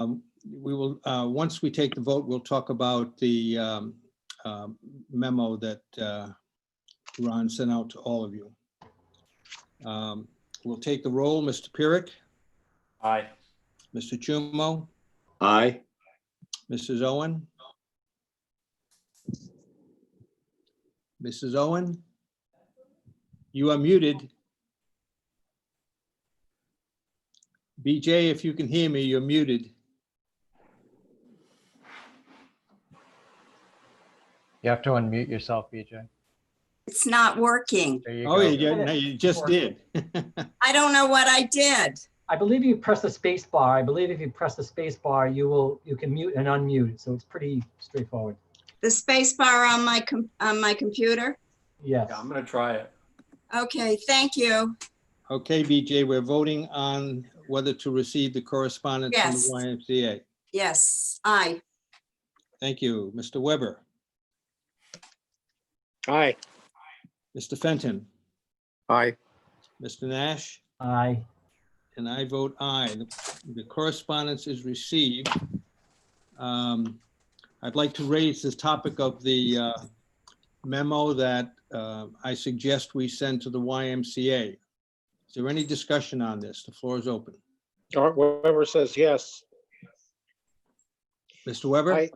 We will, once we take the vote, we'll talk about the memo that Ron sent out to all of you. We'll take the roll. Mr. Pirrick? Aye. Mr. Chumo? Aye. Mrs. Owen? Mrs. Owen? You are muted. BJ, if you can hear me, you're muted. You have to unmute yourself, BJ. It's not working. There you Oh, go. you just did. I don't know what I did. I believe you press the space bar. I believe if you press the space bar, you can mute and unmute. So it's pretty straightforward. The space bar on my computer. Yes. Yeah, I'm gonna try it. Okay, thank you. Okay, BJ, we're voting on whether to receive the correspondence from the Yes. YMCA. Yes, aye. Thank you. Mr. Weber, Aye. Mr. Fenton, Aye. Mr. Nash, Aye. and I vote aye. The correspondence is received. I'd like to raise this topic of the memo that I suggest we send to the YMCA. Is there any discussion on this? The floor is open. Whoever says yes. Mr. Weber?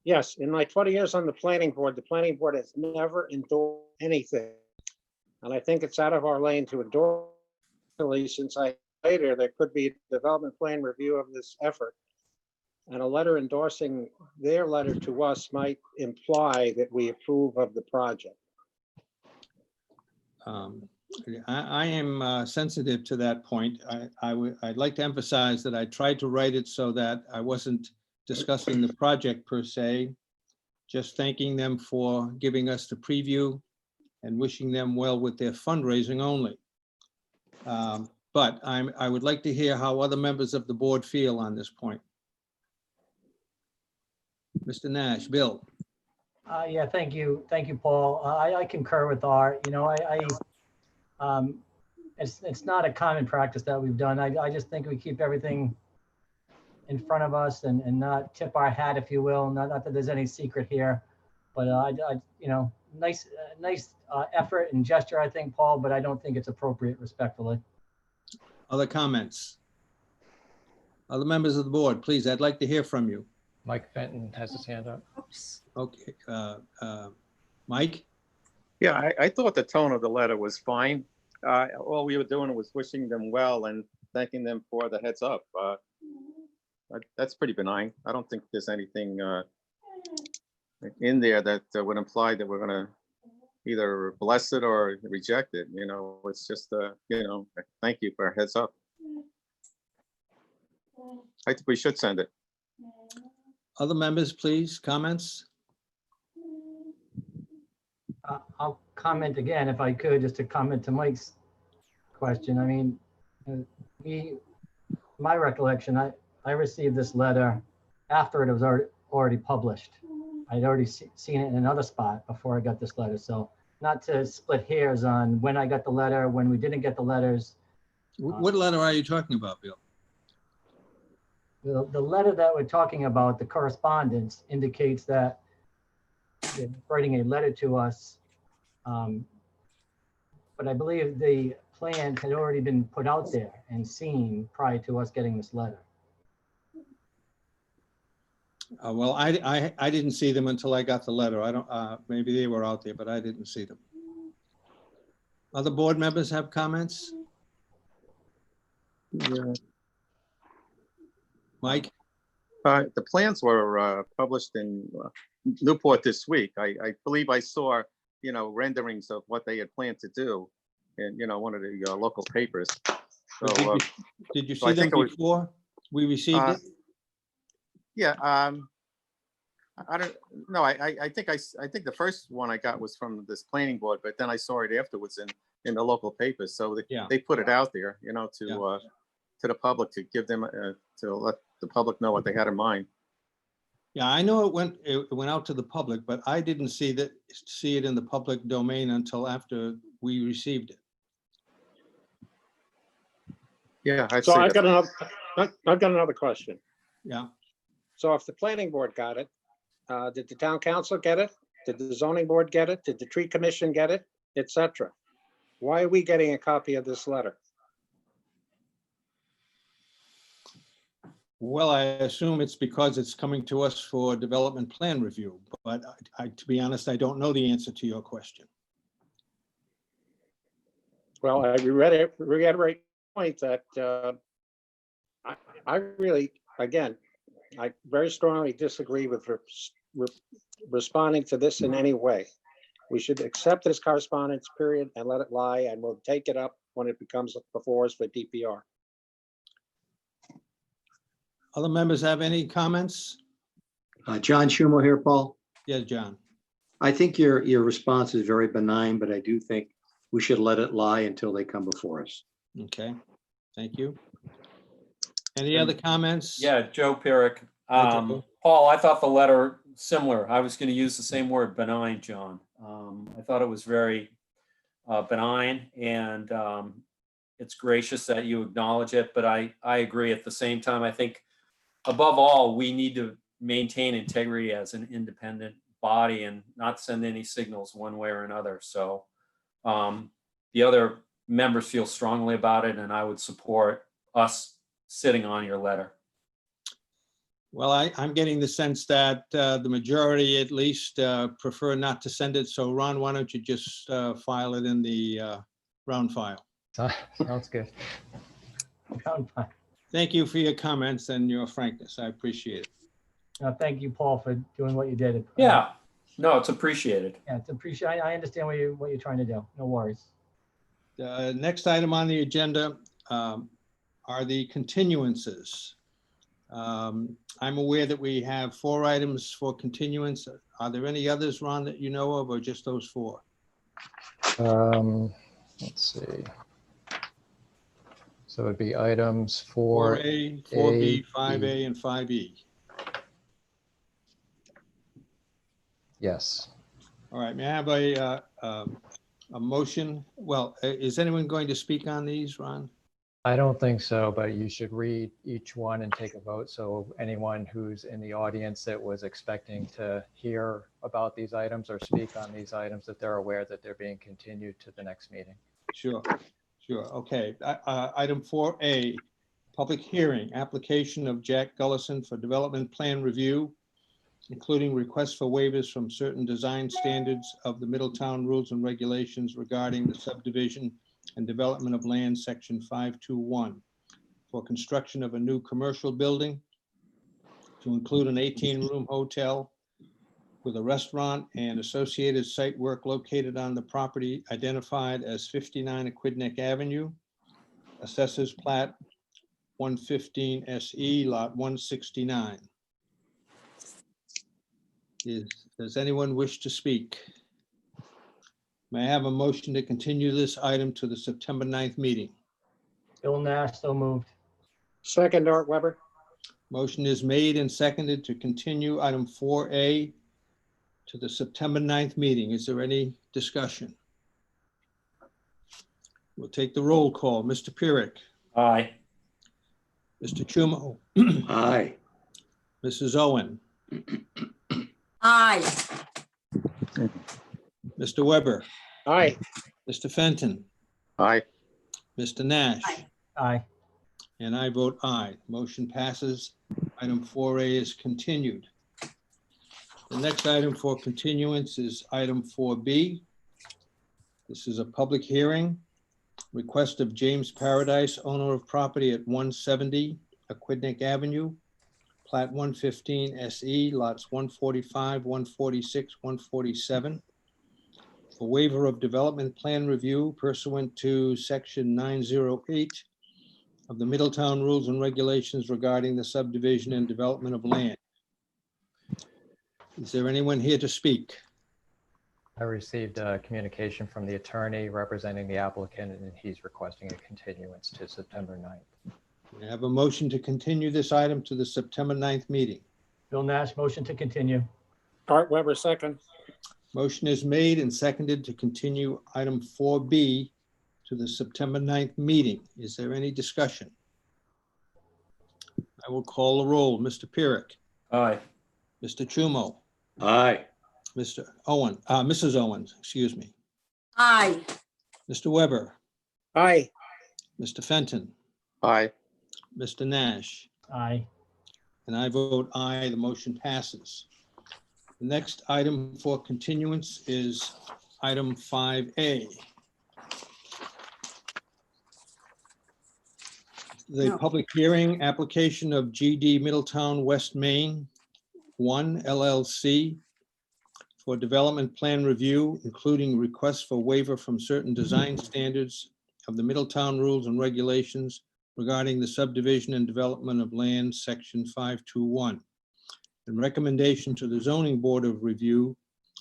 Yes, in my 20 years on the planning board has never endorsed anything. And I think it's out of our lane to endorse, since later there could be a development plan review of this effort. And a letter endorsing their letter to us might imply that we approve of the project. I am sensitive to that point. I'd like to emphasize that I tried to write it so that I wasn't discussing the project per se, just thanking them for giving us the preview and wishing them well with their fundraising only. But I would like to hear how other members of the board feel on this point. Mr. Nash, Bill. Yeah, thank you, Paul. I concur with Art. You know, it's not a common practice that we've done. I just think we keep everything in front of us and not tip our hat, if you will. Not that there's any secret here, but you know, nice effort and gesture, I think, Paul. But I don't think it's appropriate, respectfully. Other comments? Other members of the board, please, I'd like to hear from you. Mike Fenton has his hand up. Oops. Okay, Mike? Yeah, I thought the tone of the letter was fine. All we were doing was wishing them well and thanking them for the heads up. That's pretty benign. I don't think there's anything in there that would imply that we're gonna either bless it or reject it. You know, it's just, you know, thank you for a heads up. I think we should send it. Other members, please, comments? I'll comment again, if I could, just to comment to Mike's question. I mean, my recollection, I received this letter after it was already published. I'd already seen it in another spot before I got this letter. So not to split hairs on when I got the letter, when we didn't get the letters. What letter are you talking about, Bill? The letter that we're talking about, the correspondence, indicates that they're writing a letter to us. But I believe the plan had already been put out there and seen prior to us getting this letter. Well, I didn't see them until I got the letter. I don't, maybe they were out there, but I didn't see them. Other board members have comments? Yeah. Mike? The plans were published in Newport this week. I believe I saw, you know, renderings of what they had planned to do in, you know, one of the local papers. So, Did you so see I them think it was- before we received it? yeah, I don't know. I think the first one I got was from this planning board, but then I saw it afterwards in the local papers. So they put it out there, you know, to the public, to give them to let the public know what they had in mind. Yeah, I know it went out to the public, but I didn't see it in the public domain until after we received it. Yeah, So I've got another question. Yeah. So if the planning board got it, did the town council get it? Did the zoning board get it? Did the tree commission get it? Et cetera. Why are we getting a copy of this letter? Well, I assume it's because it's coming to us for development plan review, but to be honest, I don't know the answer to your question. Well, I reiterate the point that I really, again, I very strongly disagree with responding to this in any way. We should accept this correspondence, period, and let it lie, and we'll take it up when it becomes before us for DPR. Other members have any comments? John Schumer here, Paul. Yes, John. I think your response is very benign, but I do think we should let it lie until they come before us. Okay, thank you. Any other comments? Yeah, Joe Pyrrhic. Hi, Joe. Paul, I thought the letter similar. I was going to use the same word, benign, John. I thought it was very benign, and it's gracious that you acknowledge it, but I agree at the same time. I think above all, we need to maintain integrity as an independent body and not send any signals one way or another. So the other members feel strongly about it, and I would support us sitting on your letter. Well, I'm getting the sense that the majority at least prefer not to send it. So Ron, why don't you just file it in the round file? Sounds good. Thank you for your comments and your frankness. I appreciate it. Thank you, Paul, for doing what you did. Yeah, no, it's appreciated. Yeah, it's appreciated. I understand what you're trying to do. No worries. Next item on the agenda are the continuances. I'm aware that we have 4 items for continuance. Are there any others, Ron, that you know of, or just those 4? Let's see. So it'd be items 4A, 4B, 5A, and 5E. Yes. All right, may I have a motion? Well, is anyone going to speak on these, Ron? I don't think so, but you should read each one and take a vote. So anyone who's in the audience that was expecting to hear about these items or speak on these items, that they're aware that they're being continued to the next meeting. Sure, sure. Okay. Item 4A, public hearing, application of Jack Gullison for development plan review, including requests for waivers from certain design standards of the Middletown Rules and Regulations regarding the subdivision and development of land, section 521, for construction of a new commercial building to include an 18-room hotel with a restaurant and associated site work located on the property identified as 59 Aquidneck Avenue, Assessors Plat 115 SE, Lot 169. Does anyone wish to speak? May I have a motion to continue this item to the September 9th meeting? Bill Nash, so moved. Second, Art Weber. Motion is made and seconded to continue item 4A to the September 9th meeting. Is there any discussion? We'll take the roll call. Mr. Pyrrhic, Aye. Mr. Chumo, Aye. Mrs. Owen, Aye. Mr. Weber, Aye. Mr. Fenton, Aye. Mr. Nash, Aye. Aye. and I vote aye. Motion passes. Item 4A is continued. The next item for continuance is item 4B. This is a public hearing. Request of James Paradise, owner of property at 170 Aquidneck Avenue, Plat 115 SE, lots 145, 146, 147, for waiver of development plan review pursuant to section 908 of the Middletown Rules and Regulations regarding the subdivision and development of land. Is there anyone here to speak? I received a communication from the attorney representing the applicant, and he's requesting a continuance to September 9th. We have a motion to continue this item to the September 9th meeting. Bill Nash, motion to continue. Art Weber, second. Motion is made and seconded to continue item 4B to the September 9th meeting. Is there any discussion? I will call the roll. Mr. Pyrick, Aye. Mr. Chumo, Aye. Mrs. Owens, excuse me, Aye. Mr. Weber, Aye. Mr. Fenton, Aye. Mr. Nash, Aye. and I vote aye. The motion passes. The next item for continuance is item 5A. The No. public hearing, application of GD Middletown West Main 1 LLC for development plan review, including requests for waiver from certain design standards of the Middletown Rules and Regulations regarding the subdivision and development of land, section 521. And recommendation to the zoning board of review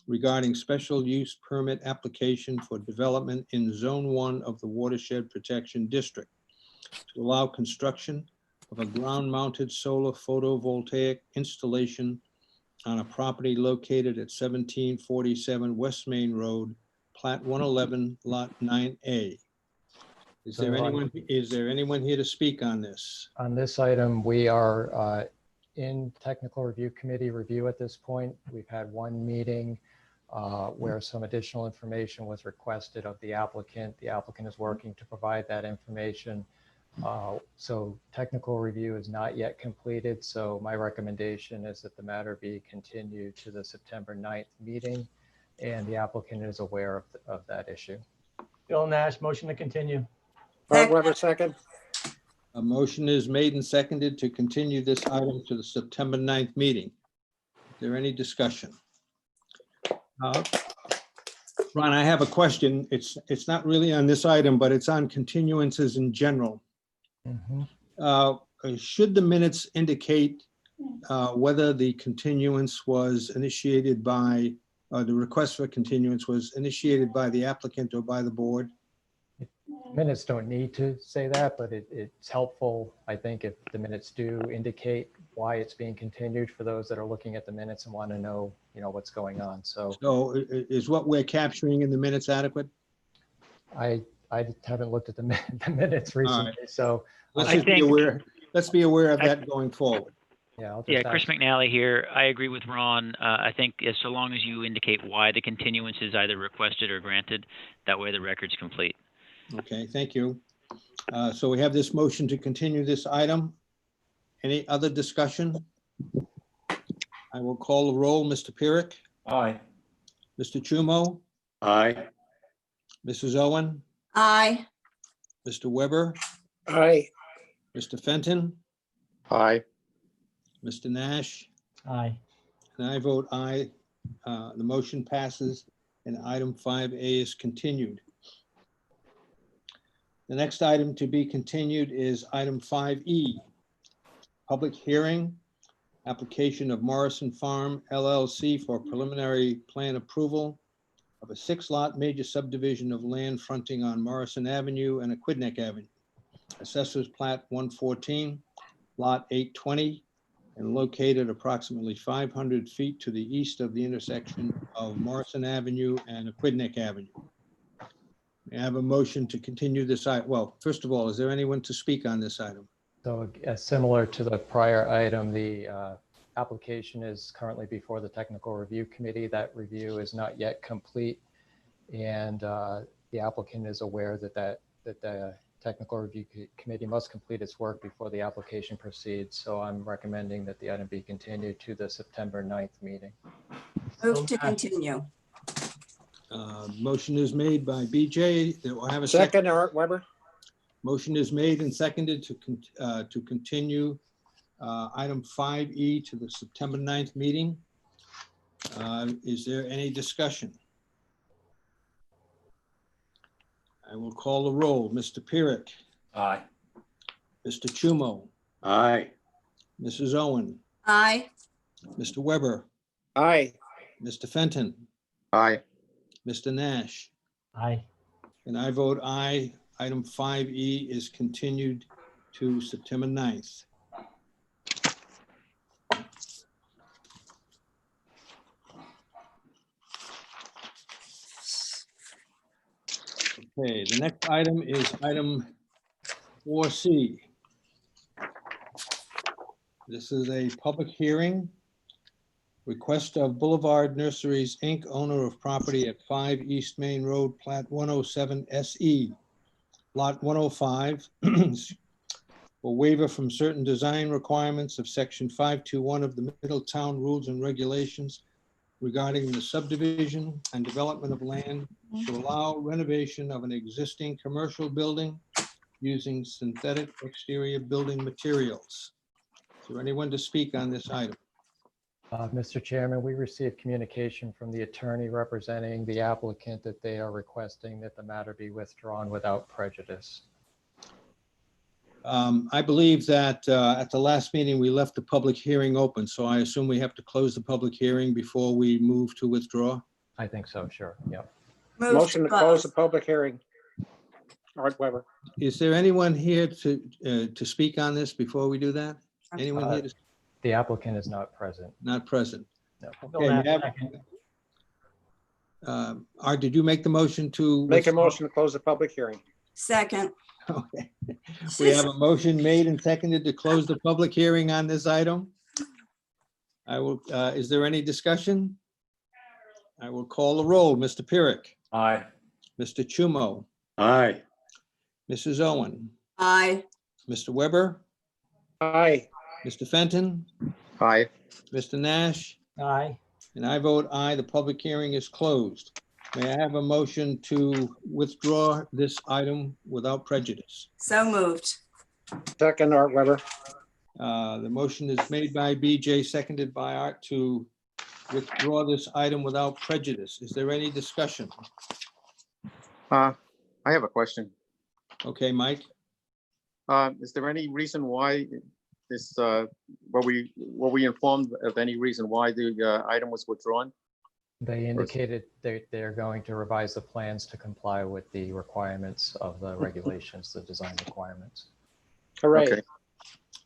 regarding special use permit application for development in zone 1 of the watershed protection district to allow construction of a ground-mounted solar photovoltaic installation on a property located at 1747 West Main Road, Plat 111, Lot 9A. Is So there on- anyone here to speak on this? On this item, we are in technical review committee review at this point. We've had one meeting where some additional information was requested of the applicant. The applicant is working to provide that information. So technical review is not yet completed. So my recommendation is that the matter be continued to the September 9th meeting, and the applicant is aware of that issue. Bill Nash, motion to continue. Art Weber, second. A motion is made and seconded to continue this item to the September 9th meeting. Is there any discussion? Ron, I have a question. It's not really on this item, but it's on continuances in general. Should the minutes indicate whether the continuance was initiated by, the request for continuance was initiated by the applicant or by the board? Minutes don't need to say that, but it's helpful, I think, if the minutes do indicate why it's being continued for those that are looking at the minutes and want to know, what's going on. So Is what we're capturing in the minutes adequate? I haven't looked at the minutes recently, so Let's I just be think- aware, let's be aware of that going forward. yeah. I'll just Yeah, Chris ask. McNally here. I agree with Ron. I think as so long as you indicate why the continuance is either requested or granted, that way the record's complete. Okay, thank you. So we have this motion to continue this item. Any other discussion? I will call the roll. Mr. Pyrick, Aye. Mr. Chumo, Aye. Mrs. Owen, Aye. Mr. Weber, Aye. Mr. Fenton, Aye. Mr. Nash, Aye. and I vote aye. The motion passes and item 5A is continued. The next item to be continued is item 5E. Public hearing, application of Morrison Farm LLC for preliminary plan approval of a 6-lot major subdivision of land fronting on Morrison Avenue and Aquidneck Avenue. Assessors Plat 114, Lot 820, and located approximately 500 feet to the east of the intersection of Morrison Avenue and Aquidneck Avenue. May I have a motion to continue this item? Well, first of all, is there anyone to speak on this item? So similar to the prior item, the application is currently before the technical review committee. That review is not yet complete, and the applicant is aware that the technical review committee must complete its work before the application proceeds. So I'm recommending that the item be continued to the September 9th meeting. Move to continue. Motion is made by BJ. There will have a second. Second, Art Weber. Motion is made and seconded to continue item 5E to the September 9th meeting. Is there any discussion? I will call the roll. Mr. Pyrick, Aye. Mr. Chumo, Aye. Mrs. Owen, Aye. Mr. Weber, Aye. Mr. Fenton, Aye. Mr. Nash, Aye. and I vote aye. Item 5E is continued to September 9th. Okay, the next item is item 4C. This is a public hearing. Request of Boulevard Nurseries, Inc., owner of property at 5 East Main Road, Plat 107 SE, Lot 105, for waiver from certain design requirements of Section 521 of the Middletown Rules and Regulations regarding the subdivision and development of land to allow renovation of an existing commercial building using synthetic exterior building materials. Is there anyone to speak on this item? Mr. Chairman, we received communication from the attorney representing the applicant that they are requesting that the matter be withdrawn without prejudice. I believe that at the last meeting, we left the public hearing open, so I assume we have to close the public hearing before we move to withdraw. I think so, sure, yep. Move Motion to close the public hearing. Art Weber. Is there anyone here to speak on this before we do that? Anyone here to, The applicant is not present. not present? No. Okay, may I have- Art, did you make the motion to? Make a motion to close the public hearing. Second. Okay. We have a motion made and seconded to close the public hearing on this item. I will, is there any discussion? I will call the roll. Mr. Pyrick, Aye. Mr. Chumo, Aye. Mrs. Owen, Aye. Mr. Weber, Aye. Mr. Fenton, Aye. Mr. Nash, Aye. and I vote aye. The public hearing is closed. May I have a motion to withdraw this item without prejudice? So moved. Second, Art Weber. The motion is made by BJ, seconded by Art to withdraw this item without prejudice. Is there any discussion? I have a question. Okay, Mike? Is there any reason why this, were we informed of any reason why the item was withdrawn? They indicated they're going to revise the plans to comply with the requirements of the regulations, the design requirements. Hooray. Okay.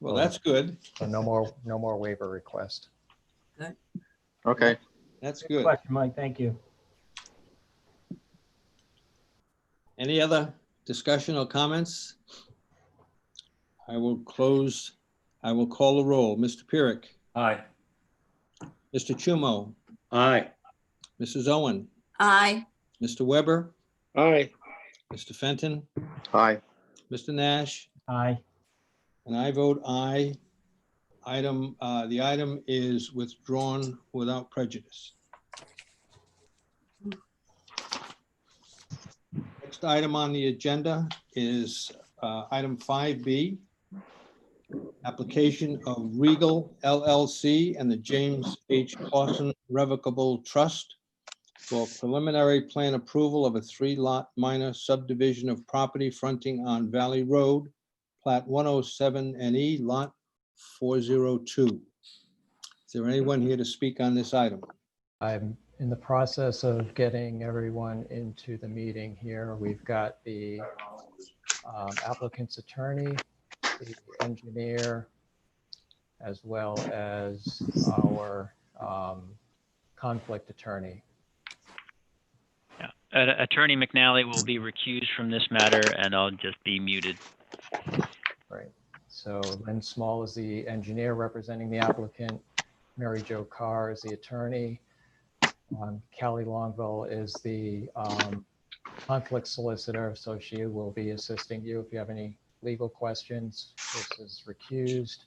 Well, that's good. So no more waiver request. Okay. That's Good good. question, Mike. Thank you. Any other discussion or comments? I will call the roll. Mr. Pyrick, Aye. Mr. Chumo, Aye. Mrs. Owen, Aye. Mr. Weber, Aye. Mr. Fenton, Aye. Mr. Nash, Aye. and I vote aye. The item is withdrawn without prejudice. Next item on the agenda is item 5B, application of Regal LLC and the James H. Carson Revocable Trust for preliminary plan approval of a 3-lot minor subdivision of property fronting on Valley Road, Plat 107 NE, Lot 402. Is there anyone here to speak on this item? I'm in the process of getting everyone into the meeting here. We've got the applicant's attorney, the engineer, as well as our conflict attorney. Yeah. Attorney McNally will be recused from this matter, and I'll just be muted. Right. So Lynn Small is the engineer representing the applicant. Mary Jo Carr is the attorney. Callie Longville is the conflict solicitor, so she will be assisting you if you have any legal questions. This is recused.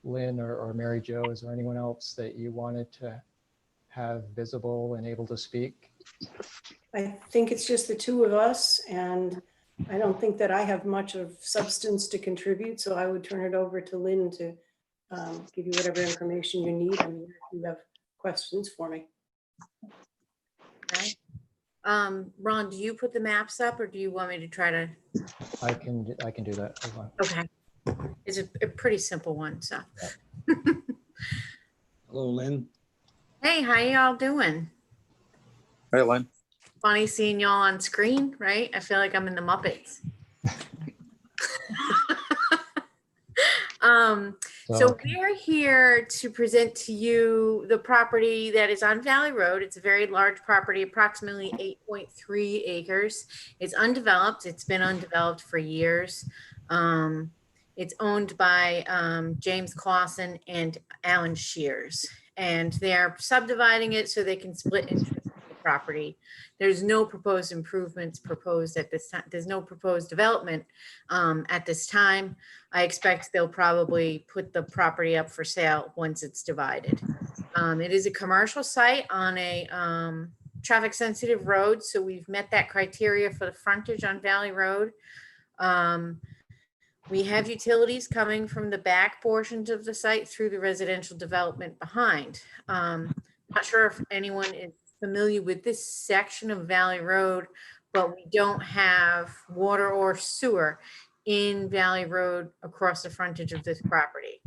Lynn or Mary Jo, is there anyone else that you wanted to have visible and able to speak? I think it's just the two of us, and I don't think that I have much of substance to contribute, so I would turn it over to Lynn to give you whatever information you need. I mean, if you have questions for me. Okay. Ron, do you put the maps up, or do you want me to try to? I can do that. Hold on. Okay. It's a pretty simple one, so. Hello, Lynn. Hey, how y'all doing? Hey, Len. Funny seeing y'all on screen, right? I feel like I'm in the Muppets. So we're here to present to you the property that is on Valley Road. It's a very large property, approximately 8.3 acres. It's undeveloped. It's been undeveloped for years. It's owned by James Carson and Alan Shears. And they're subdividing it so they can split interest in the property. There's no proposed improvements proposed at this time. There's no proposed development at this time. I expect they'll probably put the property up for sale once it's divided. It is a commercial site on a traffic sensitive road. So we've met that criteria for the frontage on Valley Road. We have utilities coming from the back portions of the site through the residential development behind. Not sure if anyone is familiar with this section of Valley Road, but we don't have water or sewer in Valley Road across the frontage of this property.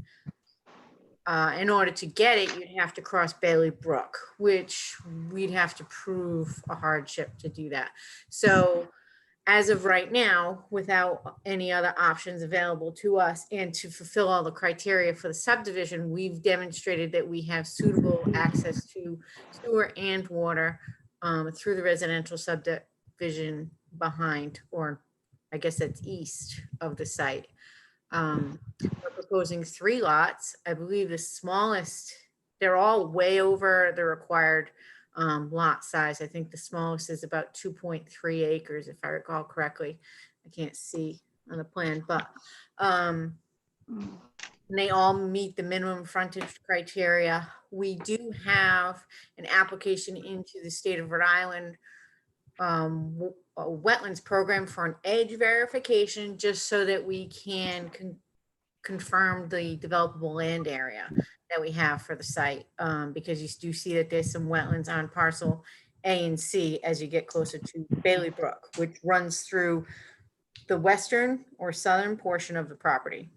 In order to get it, you'd have to cross Bailey Brook, which we'd have to prove a hardship to do that. So as of right now, without any other options available to us and to fulfill all the criteria for the subdivision, we've demonstrated that we have suitable access to sewer and water through the residential subdivision behind, or I guess that's east of the site. We're proposing 3 lots. I believe the smallest, they're all way over the required lot size. I think the smallest is about 2.3 acres, if I recall correctly. I can't see on the plan, but they all meet the minimum frontage criteria. We do have an application into the state of Rhode Island a wetlands program for an edge verification, just so that we can confirm the developable land area that we have for the site, because you do see that there's some wetlands on parcel A and C as you get closer to Bailey Brook, which runs through the western or southern portion of the property.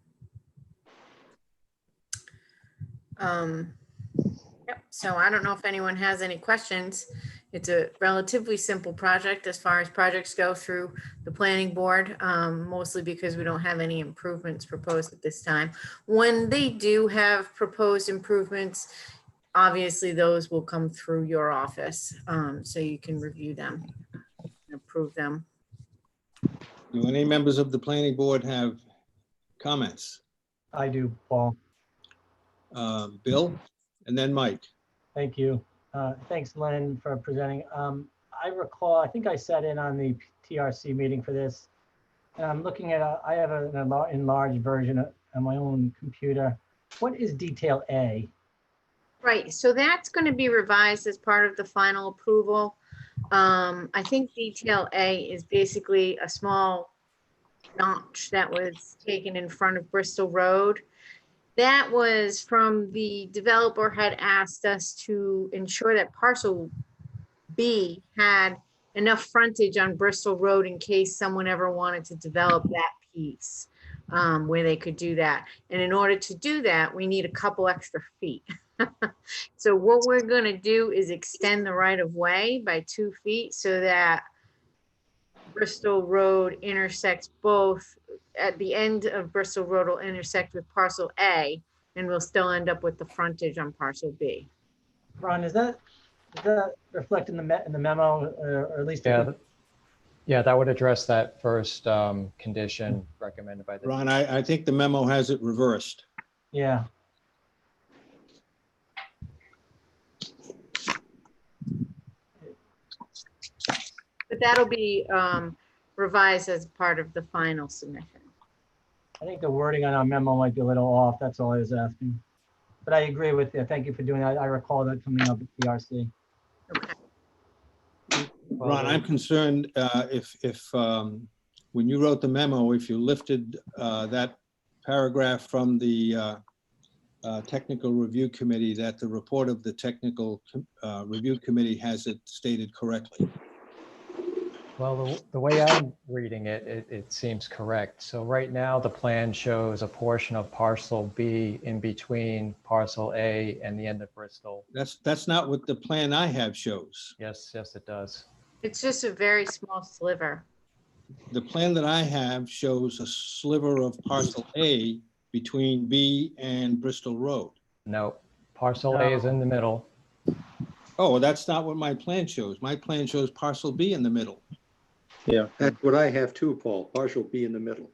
Yep. So I don't know if anyone has any questions. It's a relatively simple project as far as projects go through the planning board, mostly because we don't have any improvements proposed at this time. When they do have proposed improvements, obviously those will come through your office, so you can review them and approve them. Do any members of the planning board have comments? I do, Paul. Bill, and then Mike. Thank you. Thanks, Len, for presenting. I recall, I think I sat in on the TRC meeting for this. And I'm looking at, I have an enlarged version on my own computer. What is detail A? Right, so that's going to be revised as part of the final approval. I think detail A is basically a small notch that was taken in front of Bristol Road. That was from the developer had asked us to ensure that parcel B had enough frontage on Bristol Road in case someone ever wanted to develop that piece, where they could do that. And in order to do that, we need a couple extra feet. So what we're going to do is extend the right of way by 2 feet so that Bristol Road intersects both. At the end of Bristol Road will intersect with parcel A, and we'll still end up with the frontage on parcel B. Ron, is that reflected in the memo, or at least? Yeah, that would address that first condition recommended by the. Ron, I think the memo has it reversed. Yeah. But that'll be revised as part of the final submission. I think the wording on our memo might be a little off. That's all I was asking. But I agree with you. Thank you for doing that. I recall that coming up at PRC. Okay. Ron, I'm concerned if when you wrote the memo, if you lifted that paragraph from the technical review committee, that the report of the technical review committee has it stated correctly. Well, the way I'm reading it, it seems correct. So right now, the plan shows a portion of parcel B in between parcel A and the end of Bristol. That's not what the plan I have shows. Yes, it does. It's just a very small sliver. The plan that I have shows a sliver of parcel A between B and Bristol Road. No, parcel A is in the middle. Oh, well, that's not what my plan shows. My plan shows parcel B in the middle. Yeah, That's what I have too, Paul, partial B in the middle.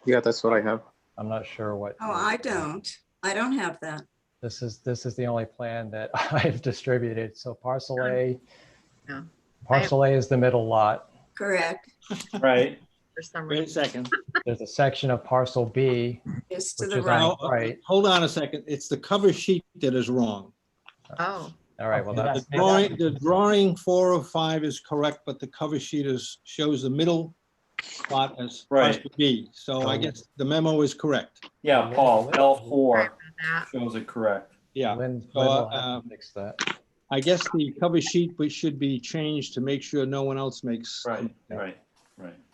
yeah, that's what I have. I'm not sure what. Oh, I don't have that. This is the only plan that I've distributed. So parcel A, No. parcel A is the middle lot. Correct. Right. For some Wait a reason. second. There's a section of parcel B, Just to which the is right. on the right. Hold on a second. It's the cover sheet that is wrong. Oh, All right, well, Okay, that's, The drawing 4 of 5 is correct, but the cover sheet shows the middle plot as Right. parcel B. So I guess the memo is correct. Yeah, Paul, sorry L4 about that. shows it correct. Yeah. Lynn So, will have to fix that. I guess the cover sheet should be changed to make sure no one else makes. Right.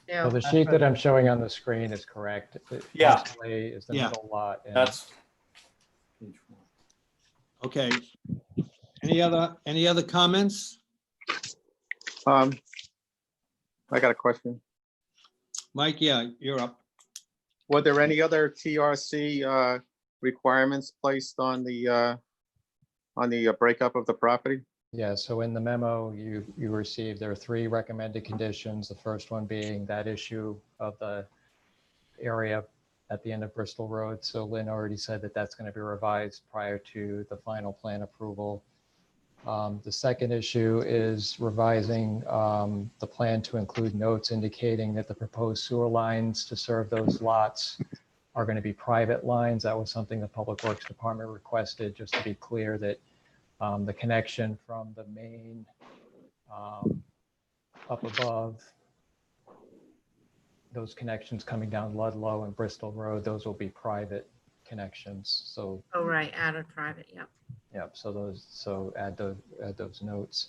Yeah. So the sheet that I'm showing on the screen is correct. Yeah. Parcel A is the Yeah. middle lot. And That's page 1. Okay. Any other comments? I got a question. Mike, yeah, you're up. Were there any other TRC requirements placed on the breakup of the property? Yeah, so in the memo you received, there are 3 recommended conditions. The first one being that issue of the area at the end of Bristol Road. So Lynn already said that that's going to be revised prior to the final plan approval. The second issue is revising the plan to include notes indicating that the proposed sewer lines to serve those lots are going to be private lines. That was something the Public Works Department requested, just to be clear that the connection from the main up above, those connections coming down Ludlow and Bristol Road, those will be private connections. So Oh, right, added private, yep. yep, so add those notes.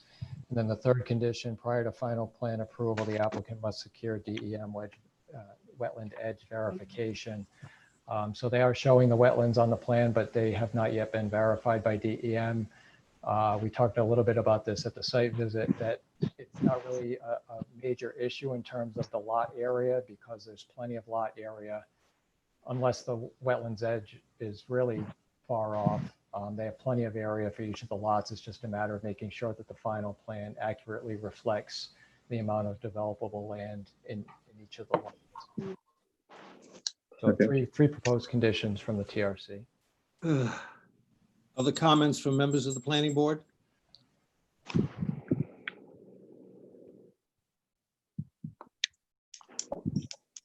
And then the third condition, prior to final plan approval, the applicant must secure DEM wetland edge verification. So they are showing the wetlands on the plan, but they have not yet been verified by DEM. We talked a little bit about this at the site visit, that it's not really a major issue in terms of the lot area, because there's plenty of lot area unless the wetlands edge is really far off. They have plenty of area for each of the lots. It's just a matter of making sure that the final plan accurately reflects the amount of developable land in each of the lots. So Okay. three proposed conditions from the TRC. Other comments from members of the planning board?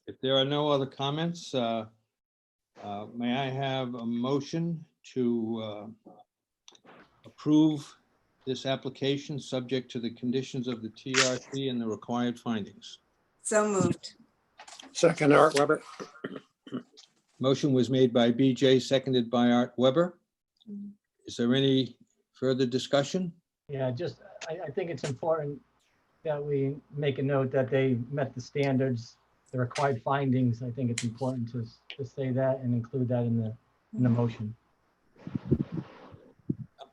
If there are no other comments, may I have a motion to approve this application subject to the conditions of the TRC and the required findings? So moved. Second, Art Weber. Motion was made by BJ, seconded by Art Weber. Is there any further discussion? Yeah, I think it's important that we make a note that they met the standards, the required findings. I think it's important to say that and include that in the motion.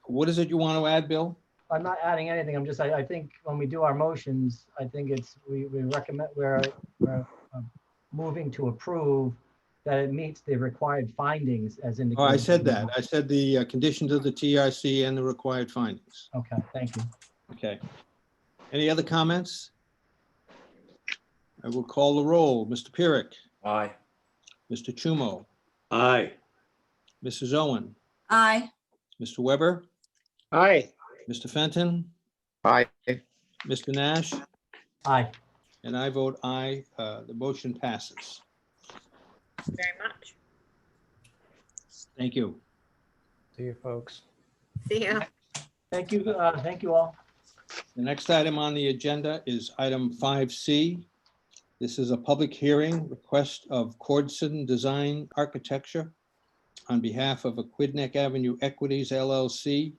What is it you want to add, Bill? I'm not adding anything. I think when we do our motions, I think we recommend, we're moving to approve that it meets the required findings as indicated. Oh, I said that. I said the conditions of the TRC and the required findings. Okay, thank you. Okay. Any other comments? I will call the roll. Mr. Pyrick, Aye. Mr. Chumo, Aye. Mrs. Owen, Aye. Mr. Weber, Aye. Mr. Fenton, Aye. Mr. Nash, Aye. and I vote aye. The motion passes. Very much. Thank you. See you, folks. See ya. Thank you. Thank you all. The next item on the agenda is item 5C. This is a public hearing request of Cordson Design Architecture on behalf of Aquidneck Avenue Equities LLC,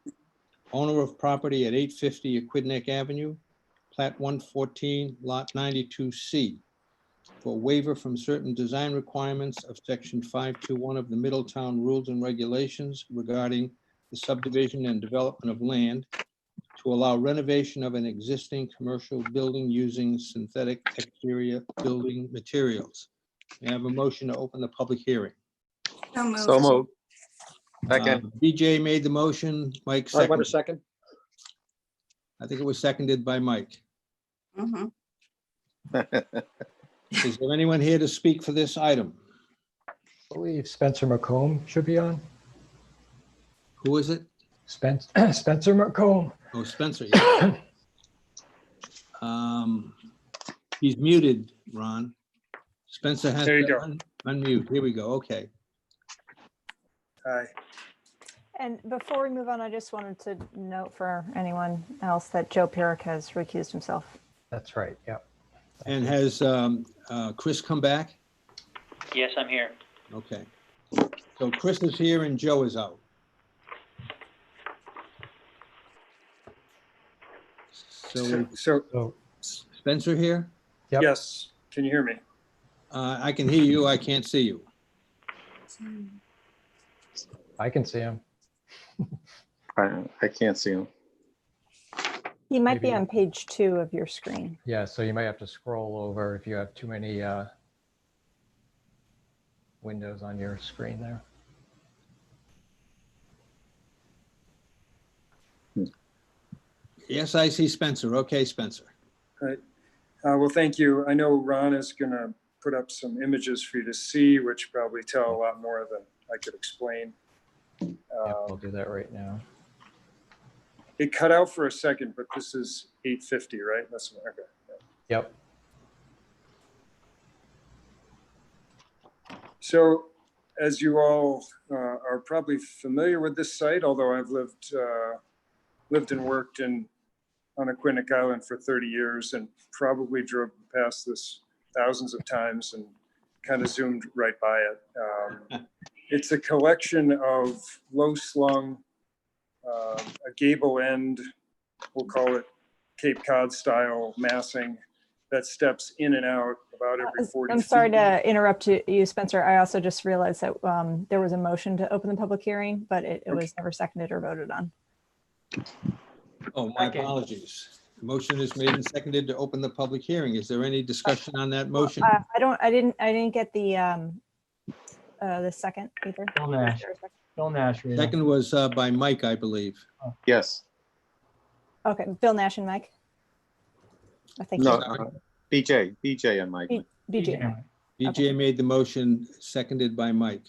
owner of property at 850 Aquidneck Avenue, Plat 114, Lot 92C, for waiver from certain design requirements of Section 521 of the Middletown Rules and Regulations regarding the subdivision and development of land, to allow renovation of an existing commercial building using synthetic exterior building materials. May I have a motion to open the public hearing? So moved. So moved. Second. BJ made the motion, Mike Art Weber, seconded. second. I think it was seconded by Mike. Mhm. Is there anyone here to speak for this item? believe Spencer McComb should be on. Who is it? Spencer McComb. Oh, Spencer. Yeah. He's muted, Ron. Spencer has There you to go. unmute. Here we go. Okay. Hi. And before we move on, I just wanted to note for anyone else that Joe Pierrick has recused himself. That's right. Yep. And has Chris come back? Yes, I'm here. Okay. So Chris is here and Joe is out. So So, Spencer here? Yep. yes, can you hear me? I can hear you. I can't see you. I can see him. I can't see him. He might be Maybe. on page 2 of your screen. Yeah, so you might have to scroll over if you have too many windows on your screen there. Yes, I see Spencer. Okay, Spencer. Right. Well, thank you. I know Ron is going to put up some images for you to see, which probably tell a lot more than I could explain. Yep, we'll do that right now. It cut out for a second, but this is 850, right? That's okay. Yep. So, as you all are probably familiar with this site, although I've lived and worked on Aquidneck Island for 30 years and probably drove past this thousands of times and kind of zoomed right by it. It's a collection of low-slung, a gable end, we'll call it Cape Cod style massing that steps in and out about every 40 I'm feet. sorry to interrupt you, Spencer. I also just realized that there was a motion to open the public hearing, but it was never seconded or voted on. Oh, my apologies. The motion is made and seconded to open the public hearing. Is there any discussion on that motion? I didn't get the second either. Bill Nash. Bill Nash. Rita. Second was by Mike, I believe. Yes. Okay, Bill Nash and Mike. I think. No, BJ and Mike. BJ. BJ made the motion, seconded by Mike.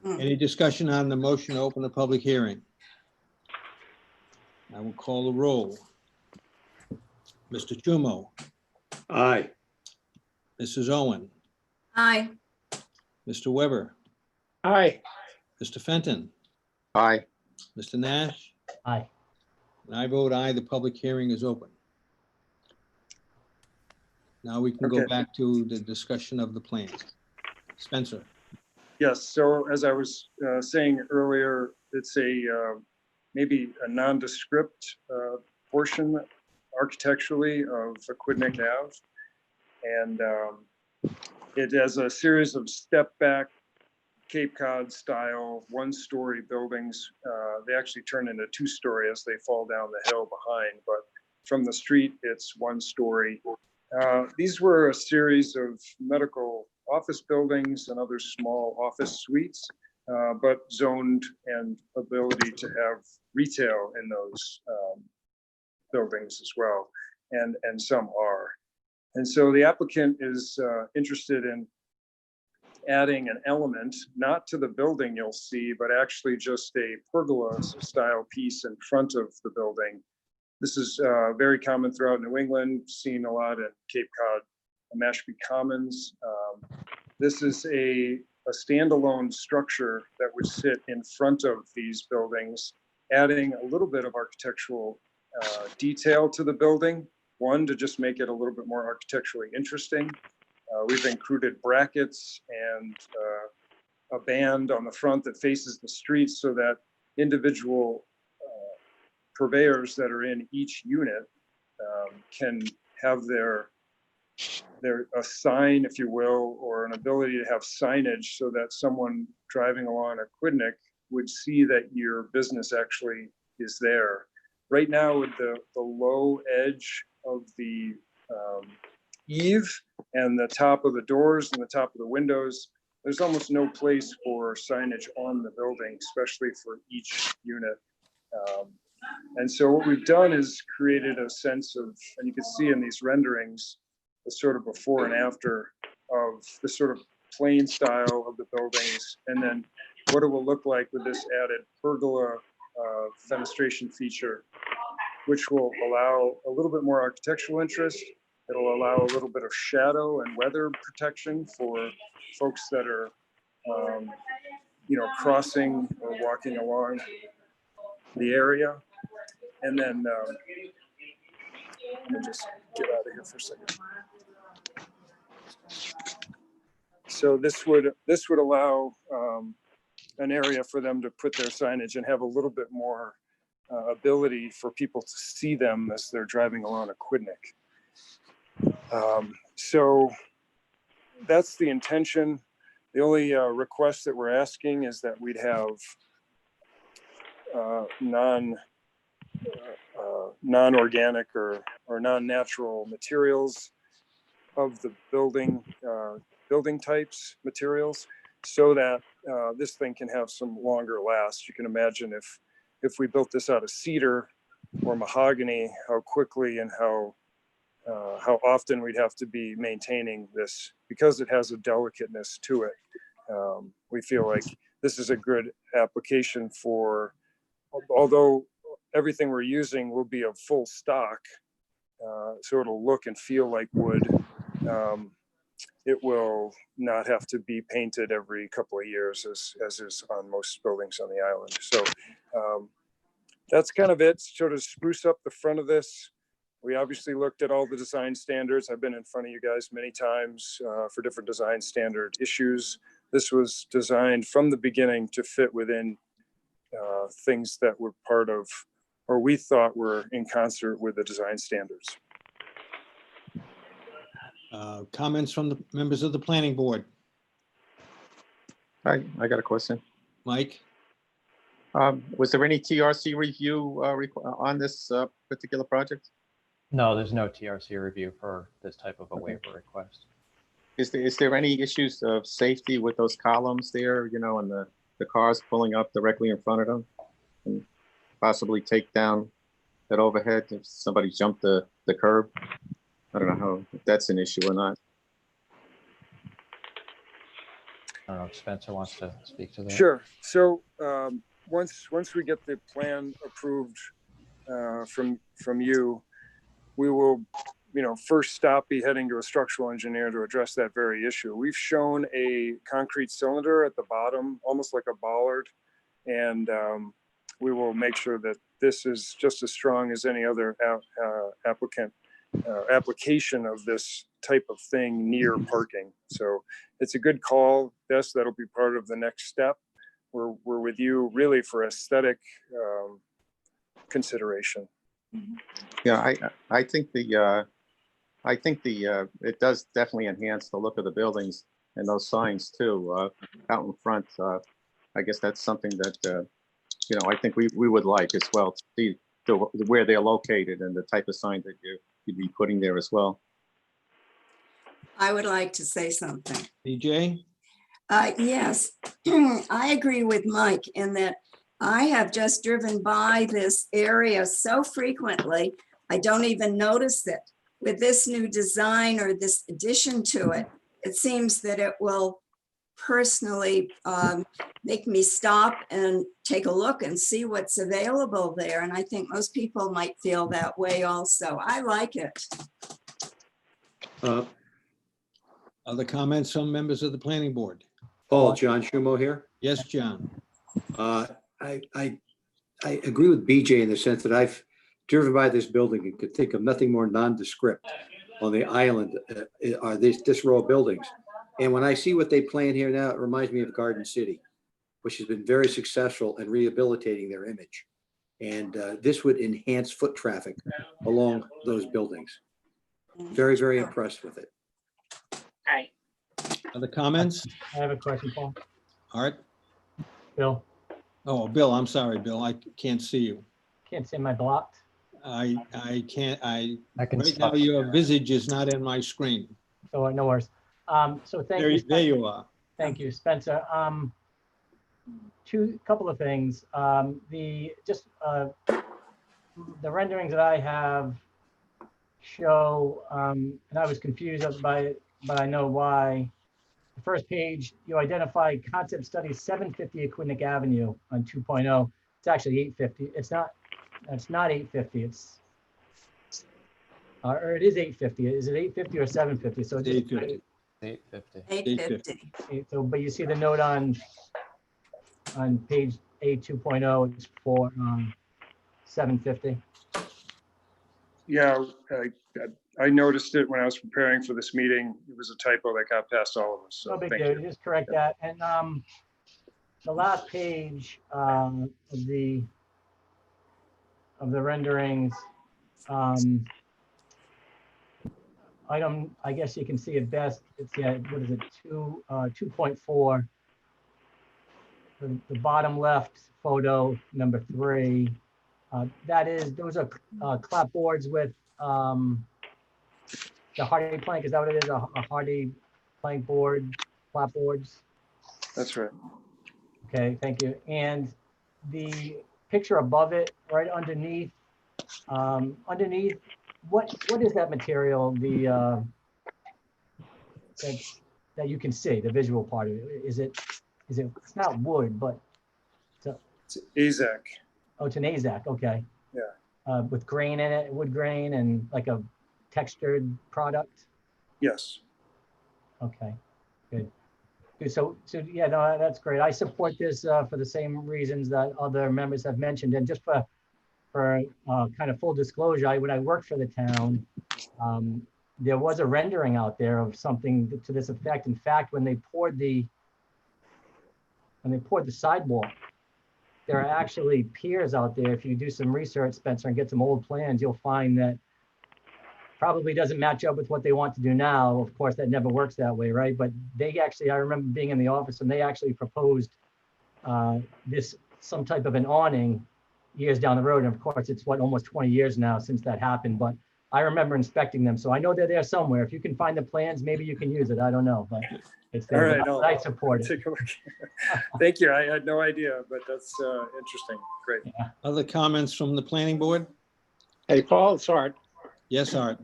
Any discussion on the motion to open the public hearing? I will call the roll. Mr. Chumo, Aye. Mrs. Owen, Aye. Mr. Weber, Aye. Mr. Fenton, Aye. Mr. Nash, Aye. and I vote aye. The public hearing is open. Now we can go Okay. back to the discussion of the plans. Spencer. Yes, so as I was saying earlier, it's a maybe a nondescript portion architecturally of Aquidneck Ave. And it has a series of step back Cape Cod style 1-story buildings. They actually turn into 2-story as they fall down the hill behind, but from the street, it's 1-story. These were a series of medical office buildings and other small office suites, but zoned and ability to have retail in those buildings as well, and some are. And so the applicant is interested in adding an element, not to the building you'll see, but actually just a pergola style piece in front of the building. This is very common throughout New England, seen a lot in Cape Cod, Mashpee Commons. This is a standalone structure that would sit in front of these buildings, adding a little bit of architectural detail to the building. One, to just make it a little bit more architecturally interesting. We've included brackets and a band on the front that faces the street so that individual purveyors that are in each unit can have a sign, if you will, or an ability to have signage so that someone driving along Aquidneck would see that your business actually is there. Right now, with the low edge of the eave and the top of the doors and the top of the windows, there's almost no place for signage on the building, especially for each unit. And so what we've done is created a sense of, and you can see in these renderings, the sort of before and after of the sort of plain style of the buildings, and then what it will look like with this added pergola fenestration feature, which will allow a little bit more architectural interest. It'll allow a little bit of shadow and weather protection for folks that are, crossing or walking along the area. And then, let me just get out of here for a second. So this would allow an area for them to put their signage and have a little bit more ability for people to see them as they're driving along a Quidnick. So that's the intention. The only request that we're asking is that we'd have non-organic or non-natural materials of the building types materials, so that this thing can have some longer last. You can imagine if we built this out of cedar or mahogany, how quickly and how often we'd have to be maintaining this, because it has a delicateness to it. We feel like this is a good application for, although everything we're using will be of full stock, so it'll look and feel like wood. It will not have to be painted every couple of years as is on most buildings on the island. So that's kind of it, sort of spruce up the front of this. We obviously looked at all the design standards. I've been in front of you guys many times for different design standard issues. This was designed from the beginning to fit within things that were part of, or we thought were in concert with the design standards. Comments from the members of the planning board? I got a question. Mike? Was there any TRC review on this particular project? No, there's no TRC review for this type of a waiver request. Is there any issues of safety with those columns there, and the cars pulling up directly in front of them, and possibly take down that overhead if somebody jumped the curb? I don't know if that's an issue or not. I don't know if Spencer wants to speak to that. Sure. So once we get the plan approved from you, we will, first stop be heading to a structural engineer to address that very issue. We've shown a concrete cylinder at the bottom, almost like a bollard, and we will make sure that this is just as strong as any other application of this type of thing near parking. So it's a good call. Yes, that'll be part of the next step. We're with you really for aesthetic consideration. Yeah, I think it does definitely enhance the look of the buildings and those signs too, out in front. I guess that's something that I think we would like as well, to see where they're located and the type of sign that you'd be putting there as well. I would like to say something. DJ? Yes, I agree with Mike in that I have just driven by this area so frequently, I don't even notice it. With this new design or this addition to it, it seems that it will personally make me stop and take a look and see what's available there. And I think most people might feel that way also. I like it. Other comments from members of the planning board? Paul, John Schumo here. Yes, John. I agree with BJ in the sense that I've driven by this building and could think of nothing more nondescript on the island are this row of buildings. And when I see what they plan here now, it reminds me of Garden City, which has been very successful in rehabilitating their image. And this would enhance foot traffic along those buildings. Very, very impressed with it. Right. Other comments? I have a question, Paul. Art? Bill, Oh, Bill, I'm sorry, Bill. I can't see you. can't say my blocked. I can't, I can right now stop. your visage is not in my screen. So no worries. So thank There, you. there you are. Thank you, Spencer. Couple of things. The renderings that I have show, and I was confused by it, but I know why. the first page, you identify concept study 750 Aquidneck Avenue on 2.0. It's actually 850. It's not 850. It's, or it is 850. Is it 850 or 750? So it's 850. 850. 850. So, but you see the note on page A 2.0, it's for 750. Yeah, I noticed it when I was preparing for this meeting. It was a typo that got past all of us, No so big thank deal, you. just correct that. And the last page of the renderings, item, I guess you can see it best. It's, yeah, what is it, 2.4. The bottom left photo, number 3. Those are clapboards with the hardy plank. Is that what it is? A hardy plank board, clapboards? That's right. Okay, thank you. And the picture above it, right underneath, what is that material? That you can see, the visual part of it. It's not wood, but It's AZAC. oh, it's an AZAC. Okay. Yeah. With grain in it, wood grain, and like a textured product. Yes. Okay, good. Good. So yeah, no, that's great. I support this for the same reasons that other members have mentioned, and just for kind of full disclosure, when I worked for the town, there was a rendering out there of something to this effect. In fact, when they poured the sidewalk, there are actually piers out there. If you do some research, Spencer, and get some old plans, you'll find that probably doesn't match up with what they want to do now. Of course, that never works that way, right? But they actually, I remember being in the office and they actually proposed some type of an awning years down the road. And of course, it's almost 20 years now since that happened. But I remember inspecting them, so I know they're there somewhere. If you can find the plans, maybe you can use it. I don't know, but it's there. All right, But I support it. take a look. Thank you. I had no idea, but that's interesting. Great. Yeah. Other comments from the planning board? Hey, Paul, it's Art. Yes, Art.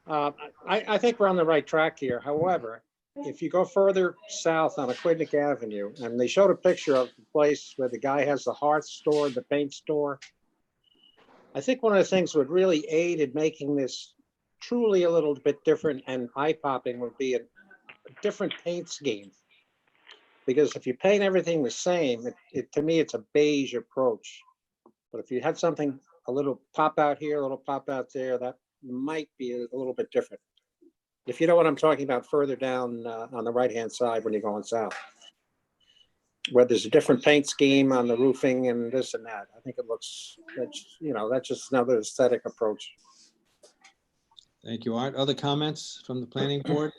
I think we're on the right track here. However, if you go further south on Aquidneck Avenue, and they showed a picture of the place where the guy has the hearth store, the paint store. I think one of the things would really aid in making this truly a little bit different and eye-popping would be a different paint scheme. Because if you paint everything the same, to me, it's a beige approach. But if you had something, a little pop out here, a little pop out there, that might be a little bit different. If you know what I'm talking about further down on the right-hand side when you're going south. Where there's a different paint scheme on the roofing and this and that. I think it looks, that's just another aesthetic approach. Thank you, Art. Other comments from the planning board?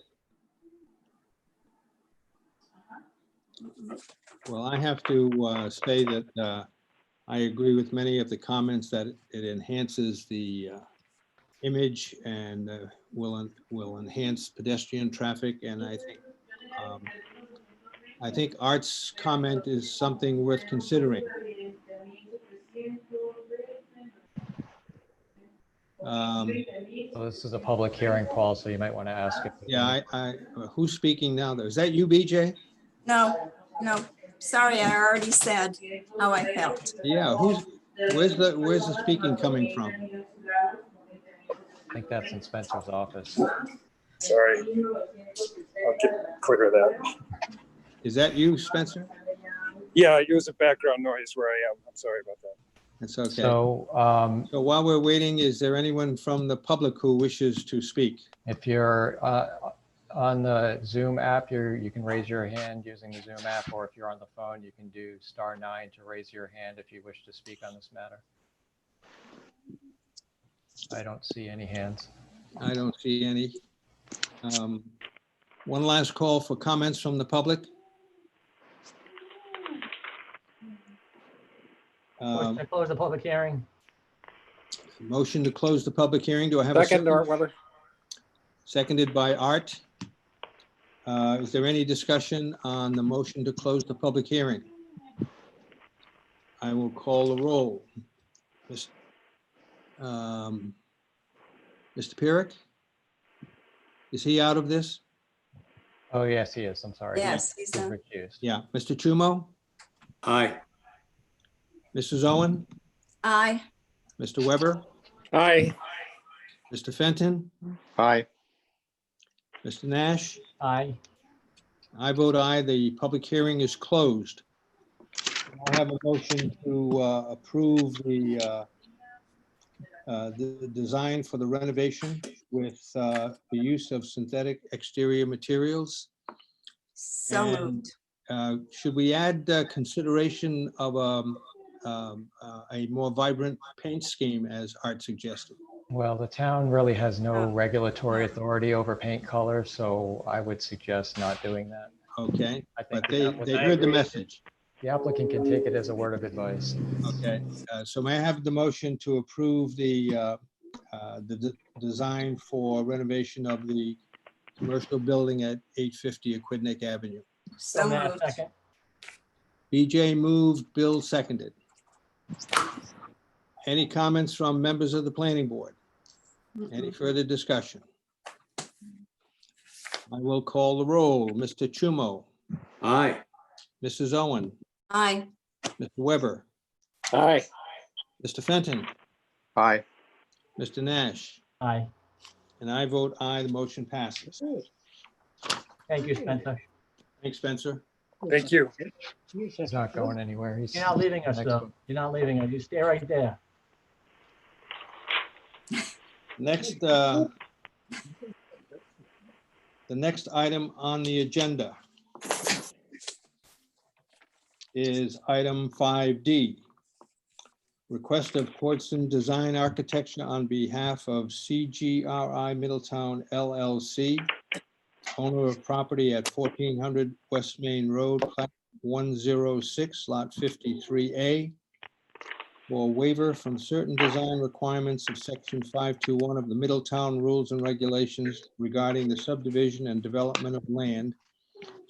Well, I have to say that I agree with many of the comments that it enhances the image and will enhance pedestrian traffic. And I think Art's comment is something worth considering. So this is a public hearing, Paul, so you might want to ask if. Yeah, who's speaking now though? Is that you, BJ? No, sorry, I already said how I felt. Yeah, where's the speaking coming from? I think that's in Spencer's office. Sorry. I'll get clear of that. Is that you, Spencer? Yeah, it was a background noise where I am. I'm sorry about that. That's okay. So So while we're waiting, is there anyone from the public who wishes to speak? if you're on the Zoom app, you can raise your hand using the Zoom app, or if you're on the phone, you can do *9 to raise your hand if you wish to speak on this matter. I don't see any hands. I don't see any. One last call for comments from the public. Motion to close the public hearing. Motion to close the public hearing. Do I have a Second, second? Art Weber. Seconded by Art. Is there any discussion on the motion to close the public hearing? I will call the roll. Mr. Pirrick? Is he out of this? Oh, yes, he is. I'm sorry. Yes, he's He's a- recused. Yeah, Mr. Chumo, Aye. Mrs. Owen, Aye. Mr. Weber, Aye. Mr. Fenton, Aye. Mr. Nash. Aye. I vote aye. The public hearing is closed. I have a motion to approve the design for the renovation with the use of synthetic exterior materials. So And, moved. Should we add consideration of a more vibrant paint scheme as Art suggested? Well, the town really has no regulatory authority over paint color, so I would suggest not doing that. Okay, I think but the they applicant- heard the message. The applicant can take it as a word of advice. Okay, so may I have the motion to approve the design for renovation of the commercial building at 850 Aquidneck Avenue? So Nash, moved. second. BJ moved, Bill seconded. Any comments from members of the planning board? Any further discussion? I will call the roll. Mr. Chumo, Aye. Mrs. Owen, Aye. Mr. Weber, Aye. Mr. Fenton, Aye. Mr. Nash, Aye. and I vote aye. The motion passes. Thank you, Spencer. Thanks, Spencer. Thank you. He's not going anywhere. He's. You're not leaving us, next though. one. You're not leaving us. You stay right there. Next, the next item on the agenda is item 5D. Request of Corson Design Architecture on behalf of CGRI Middletown LLC, owner of property at 1400 West Main Road, Plat 106, Lot 53A, for waiver from certain design requirements of Section 521 of the Middletown Rules and Regulations regarding the subdivision and development of land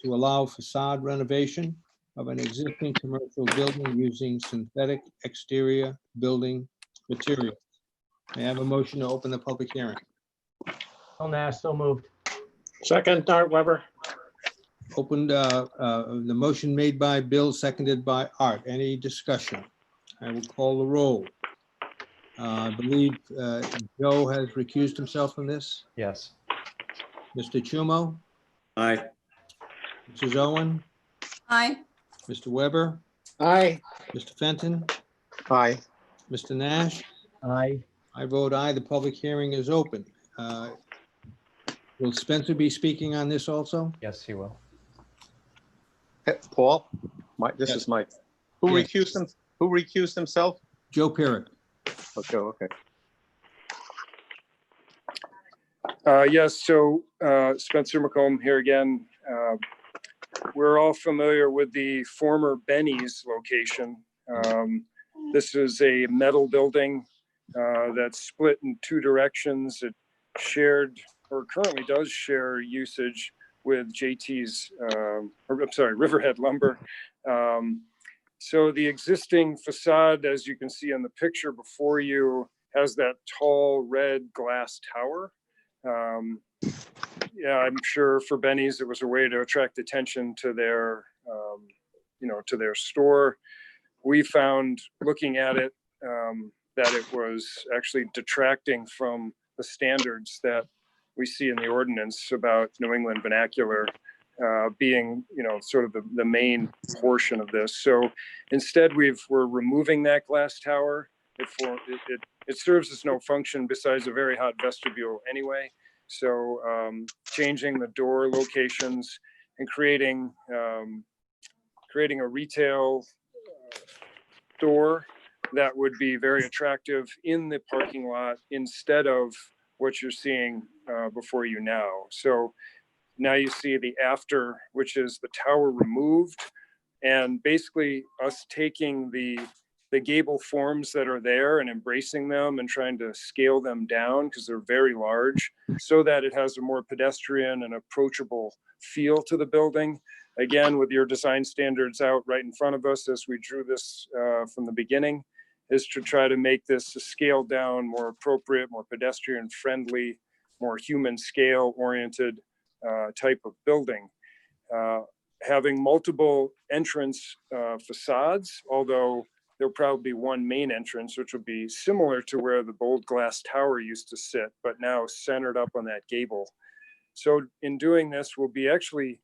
to allow facade renovation of an existing commercial building using synthetic exterior building materials. May I have a motion to open the public hearing? Bill Nash, so moved. Second, Art Weber. Opened, the motion made by Bill, seconded by Art. Any discussion? I will call the roll. I believe Joe has recused himself from this. Yes. Mr. Chumo, Aye. Mrs. Owen, Aye. Mr. Weber, Aye. Mr. Fenton, Aye. Mr. Nash. Aye. I vote aye. The public hearing is open. Will Spencer be speaking on this also? Yes, he will. Paul, Mike, this Yes. is Mike. Who Yes. recused him? Who recused himself? Joe Pyrrhic. Okay, okay. Yes, so Spencer McComb here again. We're all familiar with the former Benny's location. This is a metal building that's split in two directions. It shared, or currently does share usage with JT's, Riverhead Lumber. So the existing facade, as you can see in the picture before you, has that tall red glass tower. Yeah, I'm sure for Benny's, it was a way to attract attention to their, to their store. We found, looking at it, that it was actually detracting from the standards that we see in the ordinance about New England vernacular being, sort of the main portion of this. So instead, we're removing that glass tower. It serves as no function besides a very hot vestibule anyway. So changing the door locations and creating a retail door that would be very attractive in the parking lot instead of what you're seeing before you now. So now you see the after, which is the tower removed, and basically us taking the gable forms that are there and embracing them and trying to scale them down because they're very large so that it has a more pedestrian and approachable feel to the building. Again, with your design standards out right in front of us as we drew this from the beginning, is to try to make this a scaled down, more appropriate, more pedestrian friendly, more human scale oriented type of building. Having multiple entrance facades, although there'll probably be one main entrance, which will be similar to where the bold glass tower used to sit, but now centered up on that gable. So in doing this, we'll be actually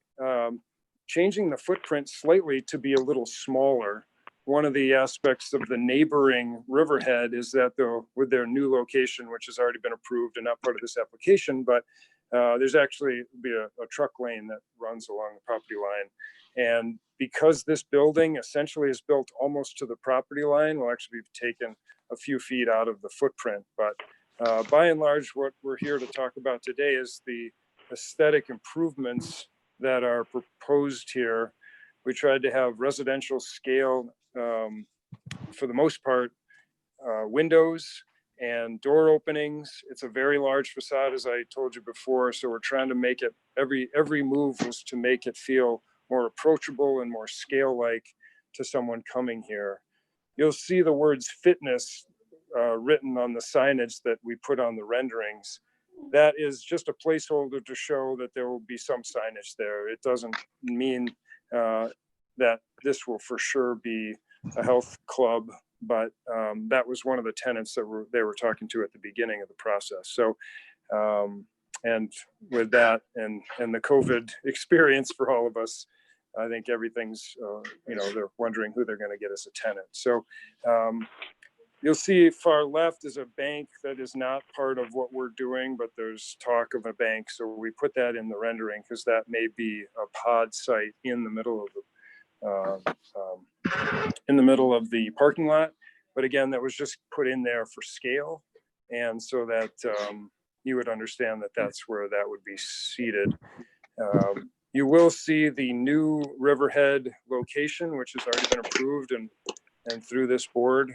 changing the footprint slightly to be a little smaller. One of the aspects of the neighboring Riverhead is that with their new location, which has already been approved and not part of this application, but there's actually be a truck lane that runs along the property line. And because this building essentially is built almost to the property line, we'll actually be taking a few feet out of the footprint. But by and large, what we're here to talk about today is the aesthetic improvements that are proposed here. We tried to have residential scale, for the most part, windows and door openings. It's a very large facade, as I told you before. So we're trying to make it, every move was to make it feel more approachable and more scale-like to someone coming here. You'll see the words fitness written on the signage that we put on the renderings. That is just a placeholder to show that there will be some signage there. It doesn't mean that this will for sure be a health club, but that was one of the tenants that they were talking to at the beginning of the process. So, and with that and the COVID experience for all of us, I think everything's, they're wondering who they're going to get as a tenant. So you'll see far left is a bank that is not part of what we're doing, but there's talk of a bank. So we put that in the rendering because that may be a pod site in the middle of the parking lot. But again, that was just put in there for scale. And so that you would understand that that's where that would be seated. You will see the new Riverhead location, which has already been approved and through this board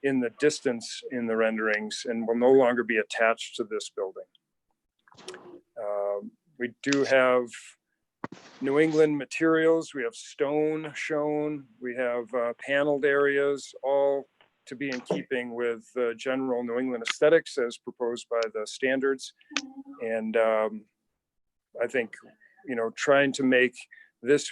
in the distance in the renderings and will no longer be attached to this building. We do have New England materials. We have stone shown. We have paneled areas, all to be in keeping with general New England aesthetics as proposed by the standards. And I think, trying to make this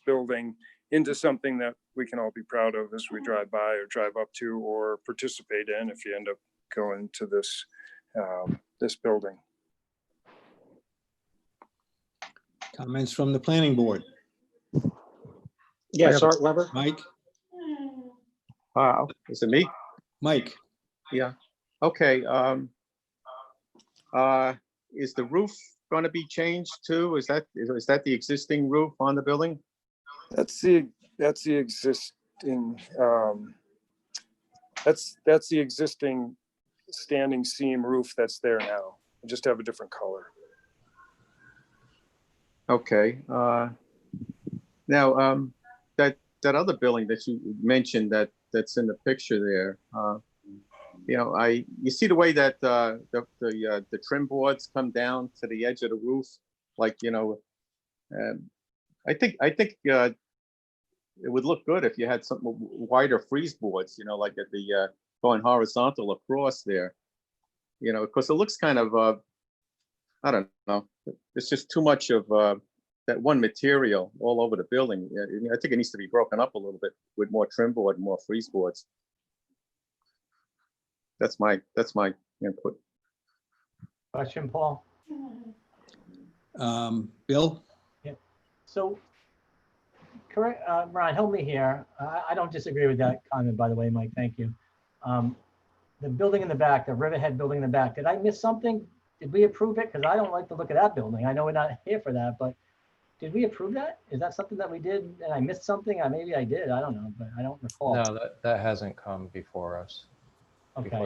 building into something that we can all be proud of as we drive by or drive up to or participate in if you end up going to this this building. Comments from the planning board. Yes, Art Weber. Mike? Is it me? Mike? Yeah. Okay. Is the roof going to be changed too? Is that the existing roof on the building? That's the existing. That's the existing standing seam roof that's there now. Just have a different color. Okay. Now, that other building that you mentioned that's in the picture there, you see the way that the trim boards come down to the edge of the roof, like I think it would look good if you had some wider frieze boards, like at the going horizontal across there, because it looks kind of I don't know. It's just too much of that one material all over the building. I think it needs to be broken up a little bit with more trim board and more frieze boards. That's my input. Question, Paul? Bill? Yeah. So, correct, Ron, help me here. I don't disagree with that comment, by the way, Mike. Thank you. The building in the back, the Riverhead building in the back, did I miss something? Did we approve it? Because I don't like to look at that building. I know we're not here for that, but did we approve that? Is that something that we did and I missed something? Maybe I did. I don't know, but I don't recall. No, that hasn't come before us. Okay. All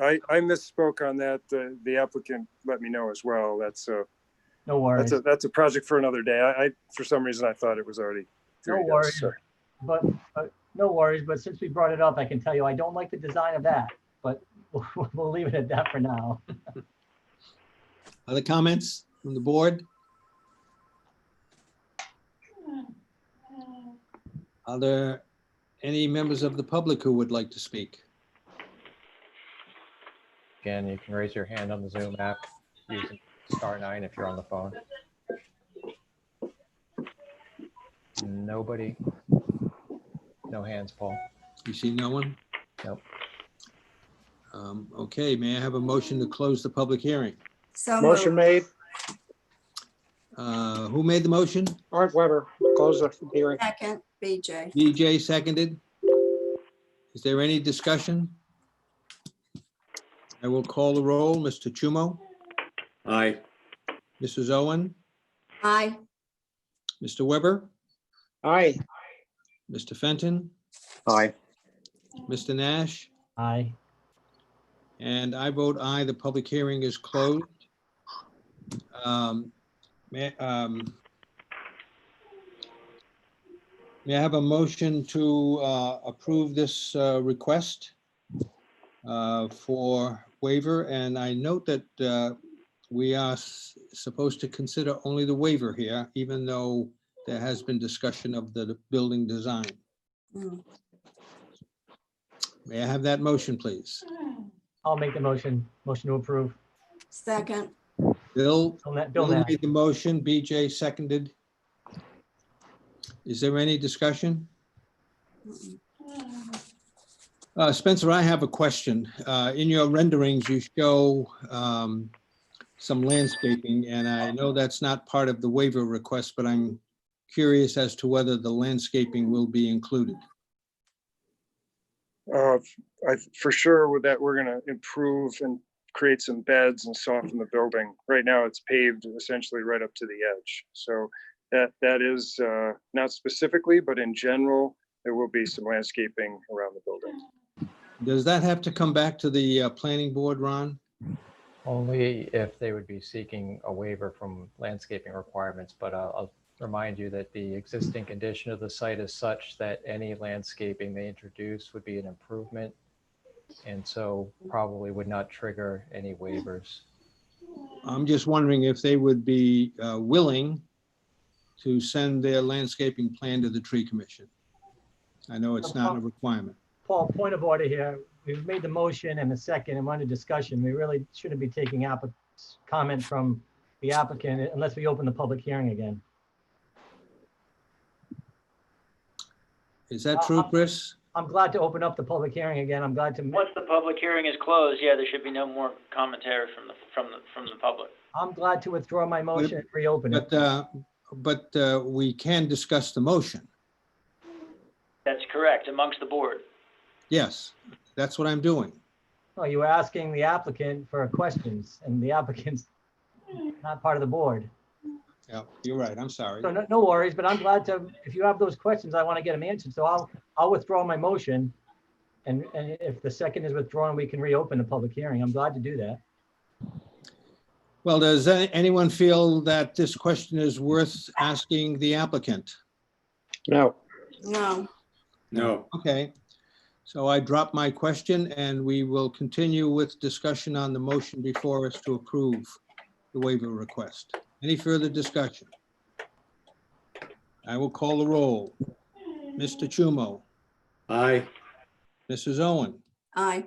right. I misspoke on that. The applicant let me know as well. That's no worries. That's a project for another day. I for some reason I thought it was already. No worries. But no worries. But since we brought it up, I can tell you I don't like the design of that. But we'll leave it at that for now. Other comments from the board? Are there any members of the public who would like to speak? Again, you can raise your hand on the Zoom app using star 9 if you're on the phone. Nobody. No hands, Paul. You see no one? Nope. Okay, may I have a motion to close the public hearing? So Motion moved. made. Who made the motion? Art Weber, close the hearing. Second, BJ. BJ seconded. Is there any discussion? I will call the roll. Mr. Chumo, Aye. Mrs. Owen, Aye. Mr. Weber, Aye. Mr. Fenton, Aye. Mr. Nash, Aye. and I vote aye. The public hearing is closed. May I have a motion to approve this request for waiver? And I note that we are supposed to consider only the waiver here, even though there has been discussion of the building design. Mm. May I have that motion, please? I'll make the motion. Motion to approve. Second, Bill Bill Bill Nash. made the motion, BJ seconded. Is there any discussion? Spencer, I have a question. In your renderings, you show some landscaping, and I know that's not part of the waiver request, but I'm curious as to whether the landscaping will be included. For sure with that, we're gonna improve and create some beds and soften the building. Right now, it's paved essentially right up to the edge. So that is not specifically, but in general, there will be some landscaping around the building. Does that have to come back to the planning board, Ron? Only if they would be seeking a waiver from landscaping requirements, but I'll remind you that the existing condition of the site is such that any landscaping they introduce would be an improvement, and so probably would not trigger any waivers. I'm just wondering if they would be willing to send their landscaping plan to the tree commission. I know it's not a requirement. Paul, point of order here. We've made the motion and the second and we're under discussion. We really shouldn't be taking comment from the applicant unless we open the public hearing again. Is that true, Chris? I'm glad to open up the public hearing again. I'm glad to. Once the public hearing is closed, yeah, there should be no more commentary from the public. I'm glad to withdraw my motion and reopen it. But we can discuss the motion. That's correct, amongst the board. Yes, that's what I'm doing. Well, you were asking the applicant for questions and the applicant's not part of the board. Yeah, you're right. I'm sorry. So no worries, but I'm glad to, if you have those questions, I want to get them answered. So I'll withdraw my motion. And if the second is withdrawn, we can reopen the public hearing. I'm glad to do that. Well, does anyone feel that this question is worth asking the applicant? No. no. No. Okay, so I drop my question and we will continue with discussion on the motion before us to approve the waiver request. Any further discussion? I will call the roll. Mr. Chumo, Aye. Mrs. Owen, Aye.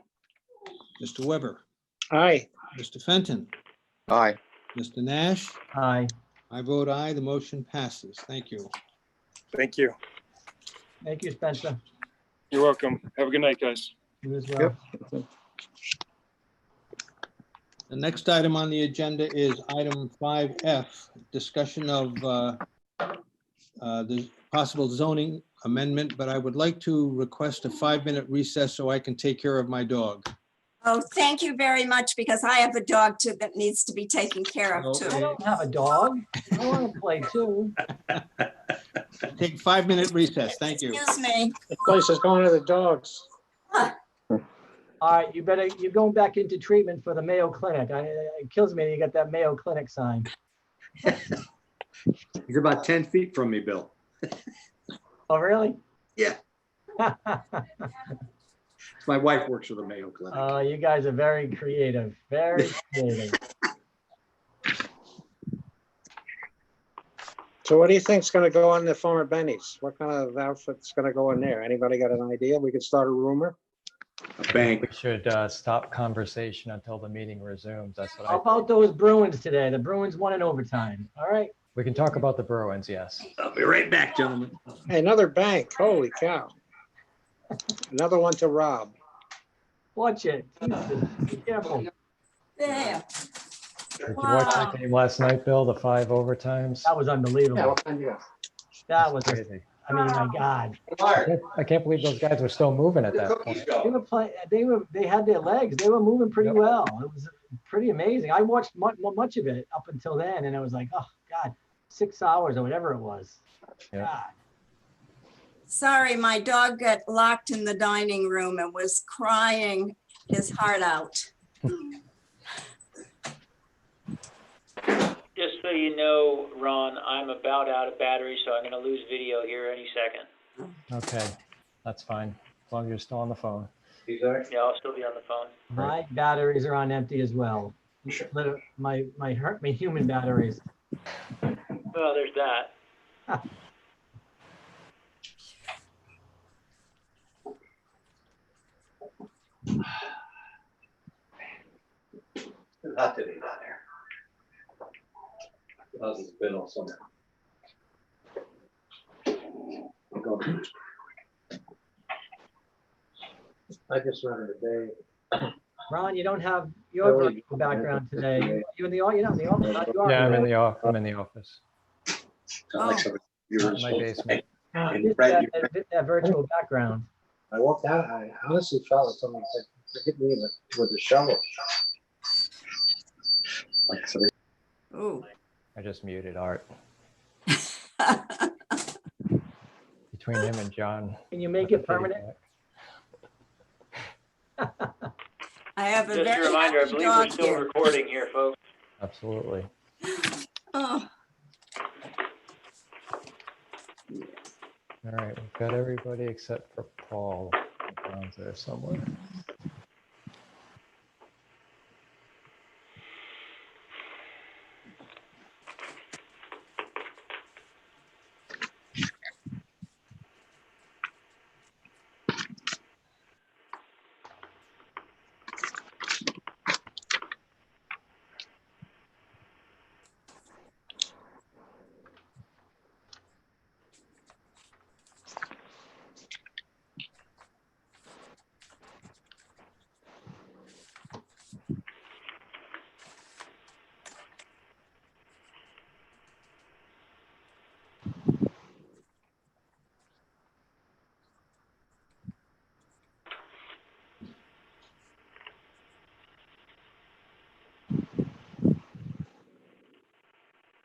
Mr. Weber, Aye. Mr. Fenton, Aye. Mr. Nash. Aye. I vote aye. The motion passes. Thank you. Thank you. Thank you, Spencer. You're welcome. Have a good night, guys. You as well. Yep. The next item on the agenda is item 5F, discussion of the possible zoning amendment, but I would like to request a 5-minute recess so I can take care of my dog. Oh, thank you very much, because I have a dog too that needs to be taken care of Okay. I too. don't have a dog. I want to play too. Take 5-minute recess. Thank you. Excuse me. The place is going to the dogs. All right, you're going back into treatment for the Mayo Clinic. It kills me that you got that Mayo Clinic sign. You're about 10 feet from me, Bill. Oh, really? Yeah. My wife works for the Mayo Clinic. You guys are very creative, very creative. So what do you think's gonna go on the former Benny's? What kind of outfit's gonna go in there? Anybody got an idea? We could start a rumor. A bank. We should stop conversation until the meeting resumes. That's what I How think. about those Bruins today? The Bruins won in overtime. All right. We can talk about the Bruins, yes. I'll be right back, gentlemen. Hey, another bank, holy cow. Another one to rob. Watch it. Jesus, be careful. There. Did you watch that game last night, Bill? The 5 overtimes? That was unbelievable. That was, Crazy. I mean, my God. I can't believe those guys were still moving at that point. They were playing, they had their legs. They were moving pretty Yep. well. It was pretty amazing. I watched much of it up until then, and it was like, oh God, 6 hours or whatever it was. Yep. God. Sorry, my dog got locked in the dining room and was crying his heart out. Just so you know, Ron, I'm about out of battery, so I'm going to lose video here any second. Okay, that's fine. As long as you're still on the phone. Yeah, I'll still be on the phone. My batteries are on empty as well. My human batteries. Well, there's that. It's hot today down there. How's it been all summer? I just rented a day. Ron, you don't have your virtual background today. You in the, you're not in the office. Not you are, Yeah, I'm in right? I'm in the office. Not like some of yours. My basement. Just that virtual background. I walked out, I honestly felt like someone said, hit me with a shovel. Like somebody- Ooh. I just muted Art. Between him and John. Can you make it permanent? I have a Just very a reminder, I happy believe we're dog still here. recording here, folks. Absolutely. Oh, All right, we've got everybody except for Paul. John's there somewhere.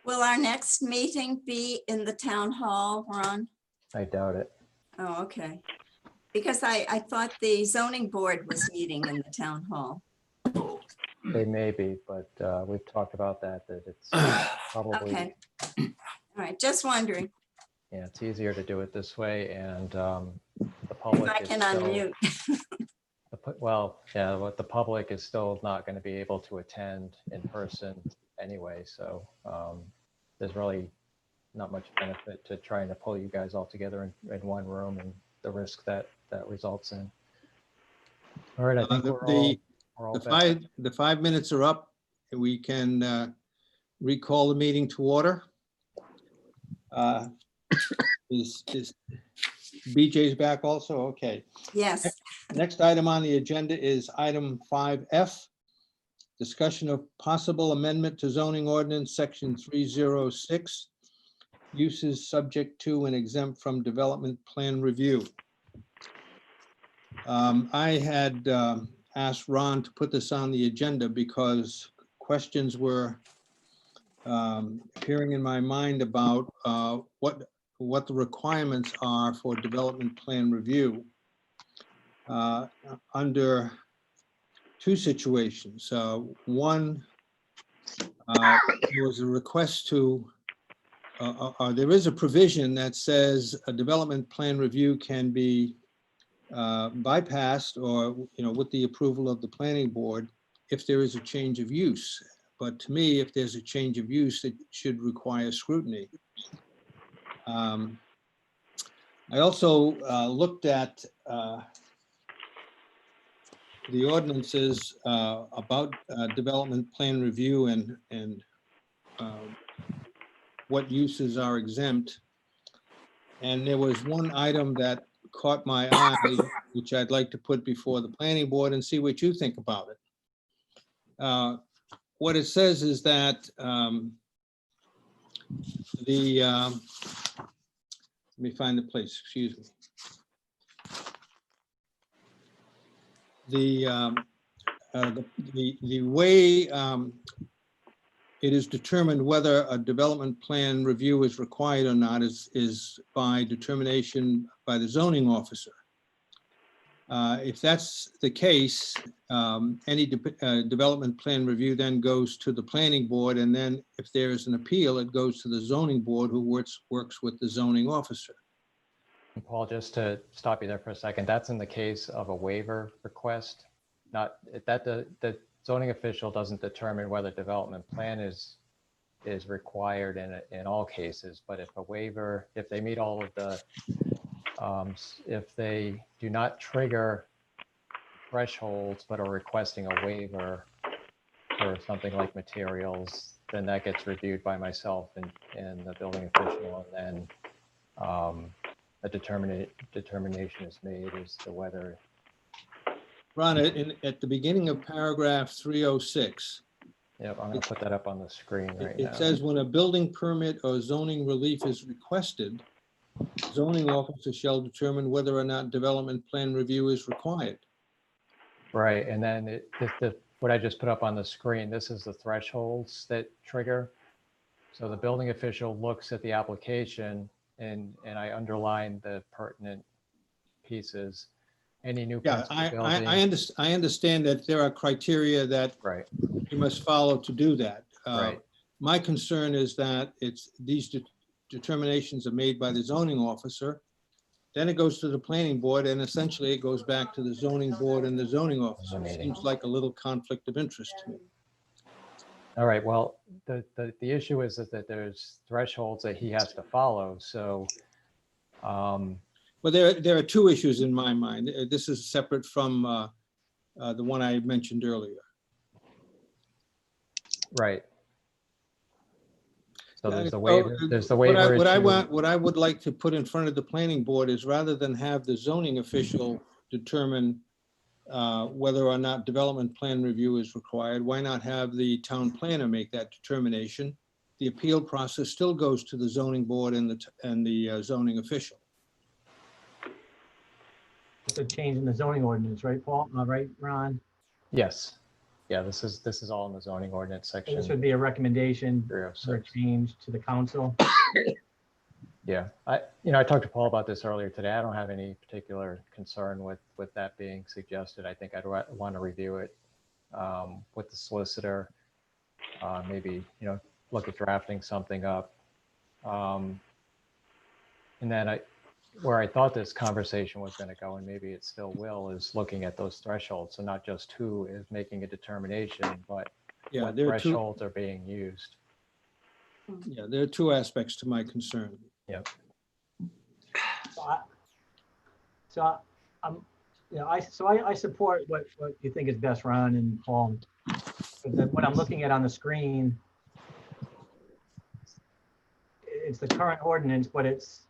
will our next meeting be in the town hall, Ron? I doubt it. Oh, okay. Because I thought the zoning board was meeting in the town hall. They may be, but we've talked about that it's probably, Okay. All right, just wondering yeah, it's easier to do it this way, and the if public I is can still, unmute. well, yeah, what the public is still not going to be able to attend in person anyway, so there's really not much benefit to trying to pull you guys all together in one room and the risk that results in. All right, I think we're all back. The 5 minutes are up. We can recall the meeting to order. Is BJ's back also? Okay. Yes, Next item on the agenda is item 5F. Discussion of possible amendment to zoning ordinance section 306. Uses subject to and exempt from development plan review. I had asked Ron to put this on the agenda because questions were appearing in my mind about what the requirements are for development plan review under two situations. One, there was a request to, there is a provision that says a development plan review can be bypassed or, with the approval of the planning board if there is a change of use. But to me, if there's a change of use, it should require scrutiny. I also looked at the ordinances about development plan review and what uses are exempt. And there was one item that caught my eye, which I'd like to put before the planning board and see what you think about it. What it says is that let me find the place, excuse me. The way it is determined whether a development plan review is required or not is by determination by the zoning officer. If that's the case, any development plan review then goes to the planning board, and then if there is an appeal, it goes to the zoning board, who works with the zoning officer. And Paul, just to stop you there for a second, that's in the case of a waiver request, not that the zoning official doesn't determine whether development plan is required in all cases, but if a waiver, if they meet all of the if they do not trigger thresholds but are requesting a waiver for something like materials, then that gets reviewed by myself and the building official, and then a determination is made as to whether. Ron, at the beginning of paragraph 306, Yep, I'm going to put that up on the screen right now. it says when a building permit or zoning relief is requested, zoning officer shall determine whether or not development plan review is required. Right, and then what I just put up on the screen, this is the thresholds that trigger. So the building official looks at the application, and I underline the pertinent pieces. Any new Yeah, principal I building. understand that there are criteria that Right, you must follow to do that. right. My concern is that these determinations are made by the zoning officer. Then it goes to the planning board, and essentially it goes back to the zoning board and the zoning officer. It seems like a little conflict of interest to me. All right, well, the issue is that there's thresholds that he has to follow, so. Well, there are two issues in my mind. This is separate from the one I mentioned earlier. Right. So there's the waiver, What I would like to put in front of the planning board is, rather than have the zoning official determine whether or not development plan review is required, why not have the town planner make that determination? The appeal process still goes to the zoning board and the zoning official. It's a change in the zoning ordinance, right, Paul? Right, Ron? Yes. Yeah, this is all in the zoning ordinance So section. this would be a recommendation for a 306. change to the council. Yeah, I talked to Paul about this earlier today. I don't have any particular concern with that being suggested. I think I'd want to review it with the solicitor, maybe, look at drafting something up. And then where I thought this conversation was going to go, and maybe it still will, is looking at those thresholds. So not just who is making a determination, but Yeah, what there are thresholds are being used. Yeah, there are two aspects to my concern. Yep. I support what you think is best, Ron and Paul. But what I'm looking at on the screen, it's the current ordinance, but it's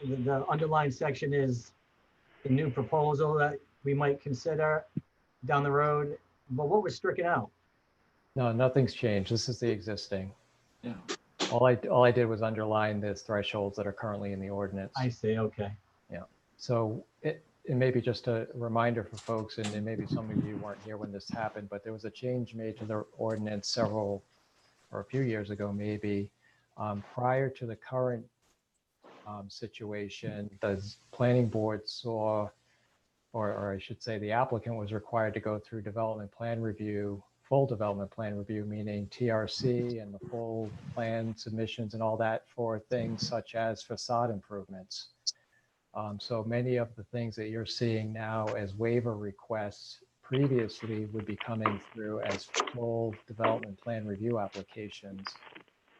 the underlined section is the new proposal that we might consider down the road. But what was stricken out? No, nothing's changed. This is the existing. Yeah. All I did was underline the thresholds that are currently in the ordinance. I see, okay. Yeah. So it may be just a reminder for folks, and maybe some of you weren't here when this happened, but there was a change made to the ordinance a few years ago, maybe, prior to the current situation. The planning board saw, or I should say the applicant was required to go through development plan review, full development plan review, meaning TRC and the full plan submissions and all that for things such as facade improvements. So many of the things that you're seeing now as waiver requests previously would be coming through as full development plan review applications.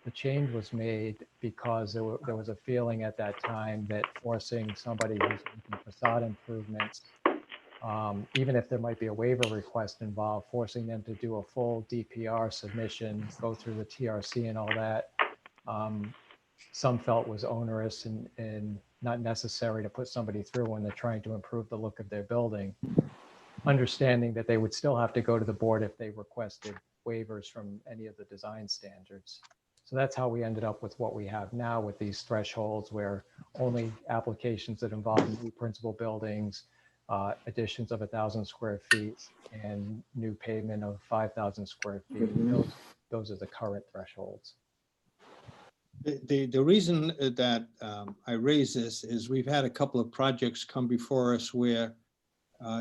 The change was made because there was a feeling at that time that forcing somebody who's making facade improvements even if there might be a waiver request involved, forcing them to do a full DPR submission, go through the TRC and all that, some felt was onerous and not necessary to put somebody through when they're trying to improve the look of their building, understanding that they would still have to go to the board if they requested waivers from any of the design standards. So that's how we ended up with what we have now with these thresholds, where only applications that involve new principal buildings, additions of 1,000 square feet, and new pavement of 5,000 square feet. Those are the current thresholds. The reason that I raise this is we've had a couple of projects come before us where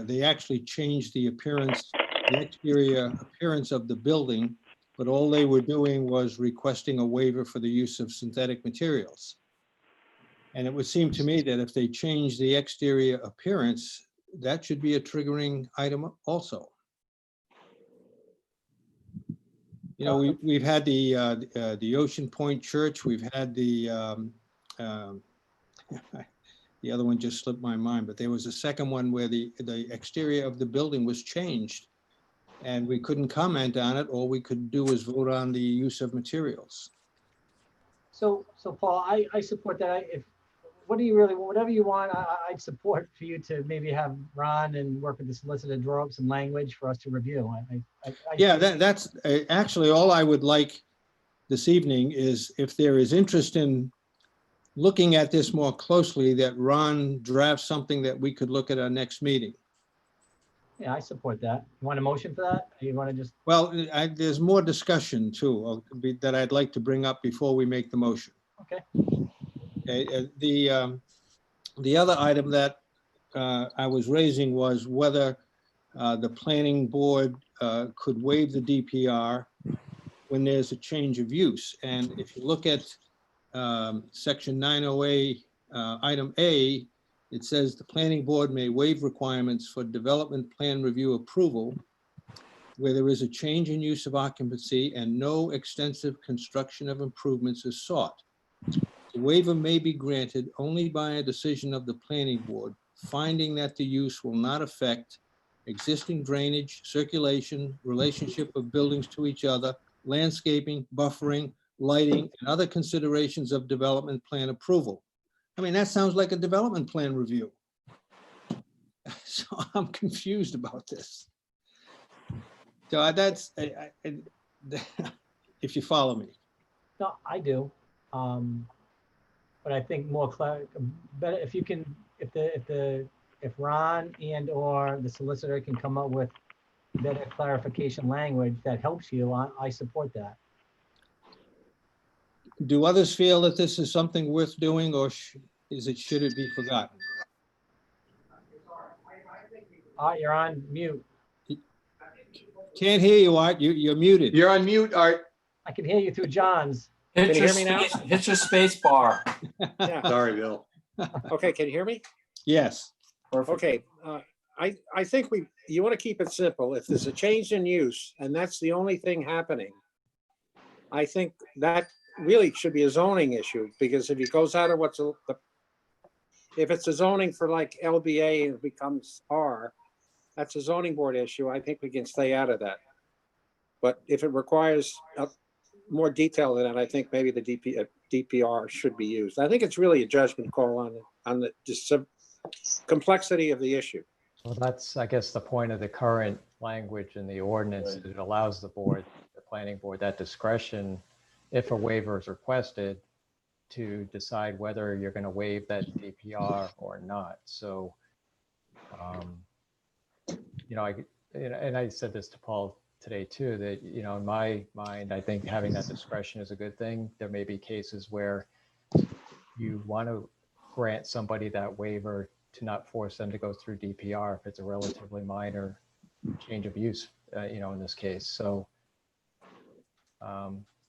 they actually changed the appearance, the exterior appearance of the building, but all they were doing was requesting a waiver for the use of synthetic materials. And it would seem to me that if they change the exterior appearance, that should be a triggering item also. You know, we've had the Ocean Point Church, we've had the other one just slipped my mind, but there was a second one where the exterior of the building was changed and we couldn't comment on it. All we could do was vote on the use of materials. So Paul, I support that. What do you really, whatever you want, I'd support for you to maybe have Ron and work with the solicitor, draw up some language for us to review. Yeah, that's actually all I would like this evening is if there is interest in looking at this more closely, that Ron drafts something that we could look at our next meeting. Yeah, I support that. You want a motion for that? Or you want to just? Well, there's more discussion too that I'd like to bring up before we make the motion. Okay. The other item that I was raising was whether the planning board could waive the DPR when there's a change of use. And if you look at section 908, item A, it says the planning board may waive requirements for development plan review approval where there is a change in use of occupancy and no extensive construction of improvements is sought. The waiver may be granted only by a decision of the planning board, finding that the use will not affect existing drainage, circulation, relationship of buildings to each other, landscaping, buffering, lighting, and other considerations of development plan approval. I mean, that sounds like a development plan review. So I'm confused about this. So that's, if you follow me. No, I do. But I think more better if you can, if Ron and or the solicitor can come up with better clarification language that helps you, I support that. Do others feel that this is something worth doing, or should it be forgotten? Art, you're on mute. Can't hear you, Art. You're muted. You're on mute, Art. I can hear you through John's. Hit Can you your hear me now? hit your space bar. Yeah. Sorry, Bill. Okay, can you hear me? Yes. Perfect. Okay, I think you want to keep it simple. If there's a change in use and that's the only thing happening, I think that really should be a zoning issue, because if it goes out of if it's a zoning for like LBA and it becomes R, that's a zoning board issue. I think we can stay out of that. But if it requires more detail than that, I think maybe the DPR should be used. I think it's really a judgment call on the complexity of the issue. Well, that's, I guess, the point of the current language in the ordinance. Right. It allows the board, the planning board, that discretion, if a waiver is requested, to decide whether you're going to waive that DPR or not. So, you know, and I said this to Paul today too, that, you know, in my mind, I think having that discretion is a good thing. There may be cases where you want to grant somebody that waiver to not force them to go through DPR if it's a relatively minor change of use, you know, in this case. So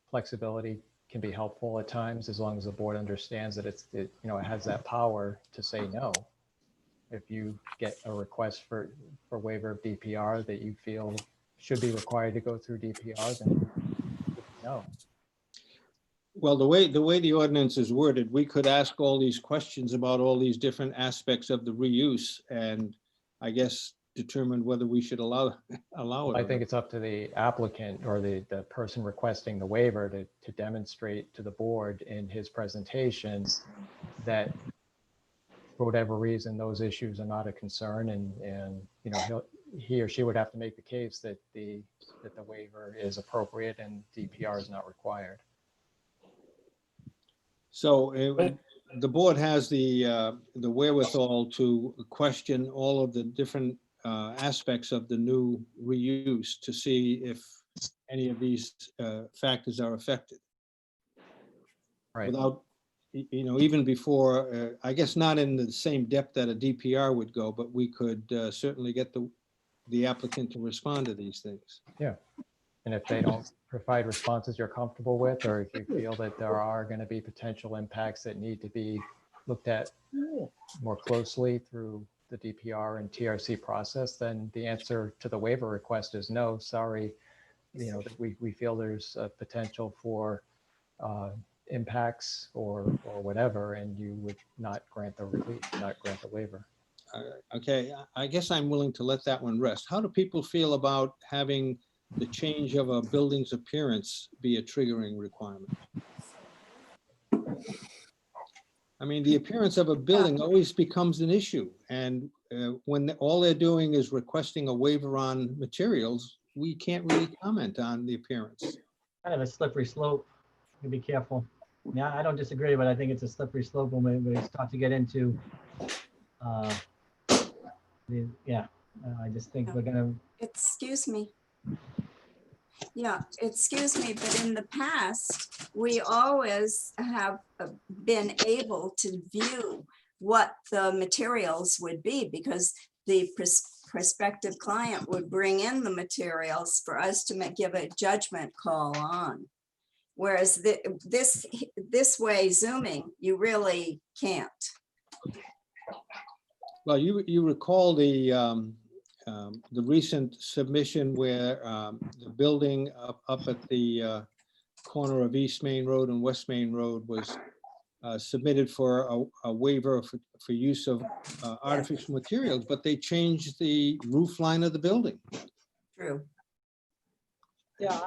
flexibility can be helpful at times, as long as the board understands that it has that power to say no. If you get a request for waiver of DPR that you feel should be required to go through DPR, then no. Well, the way the ordinance is worded, we could ask all these questions about all these different aspects of the reuse, and I guess, determine whether we should allow it. I think it's up to the applicant or the person requesting the waiver to demonstrate to the board in his presentation that for whatever reason, those issues are not a concern, and you know, he or she would have to make the case that the waiver is appropriate and DPR is not required. So the board has the wherewithal to question all of the different aspects of the new reuse to see if any of these factors are affected. Right. Without, you know, even before, I guess not in the same depth that a DPR would go, but we could certainly get the applicant to respond to these things. Yeah. And if they don't provide responses you're comfortable with, or if you feel that there are going to be potential impacts that need to be looked at more closely through the DPR and TRC process, then the answer to the waiver request is no, sorry. You know, that we feel there's a potential for impacts or whatever, and you would not grant the relief, not grant the waiver. Okay, I guess I'm willing to let that one rest. How do people feel about having the change of a building's appearance be a triggering requirement? I mean, the appearance of a building always becomes an issue. And when all they're doing is requesting a waiver on materials, we can't really comment on the appearance. Kind of a slippery slope. You be careful. Yeah, I don't disagree, but I think it's a slippery slope when we start to get into, I just think we're gonna. Excuse me. Yeah, excuse me, but in the past, we always have been able to view what the materials would be because the prospective client would bring in the materials for us to give a judgment call on. Whereas this way, Zooming, you really can't. Well, you recall the recent submission where the building up at the corner of East Main Road and West Main Road was submitted for a waiver for use of artificial materials, but they changed the roof line of the building. True. Yeah.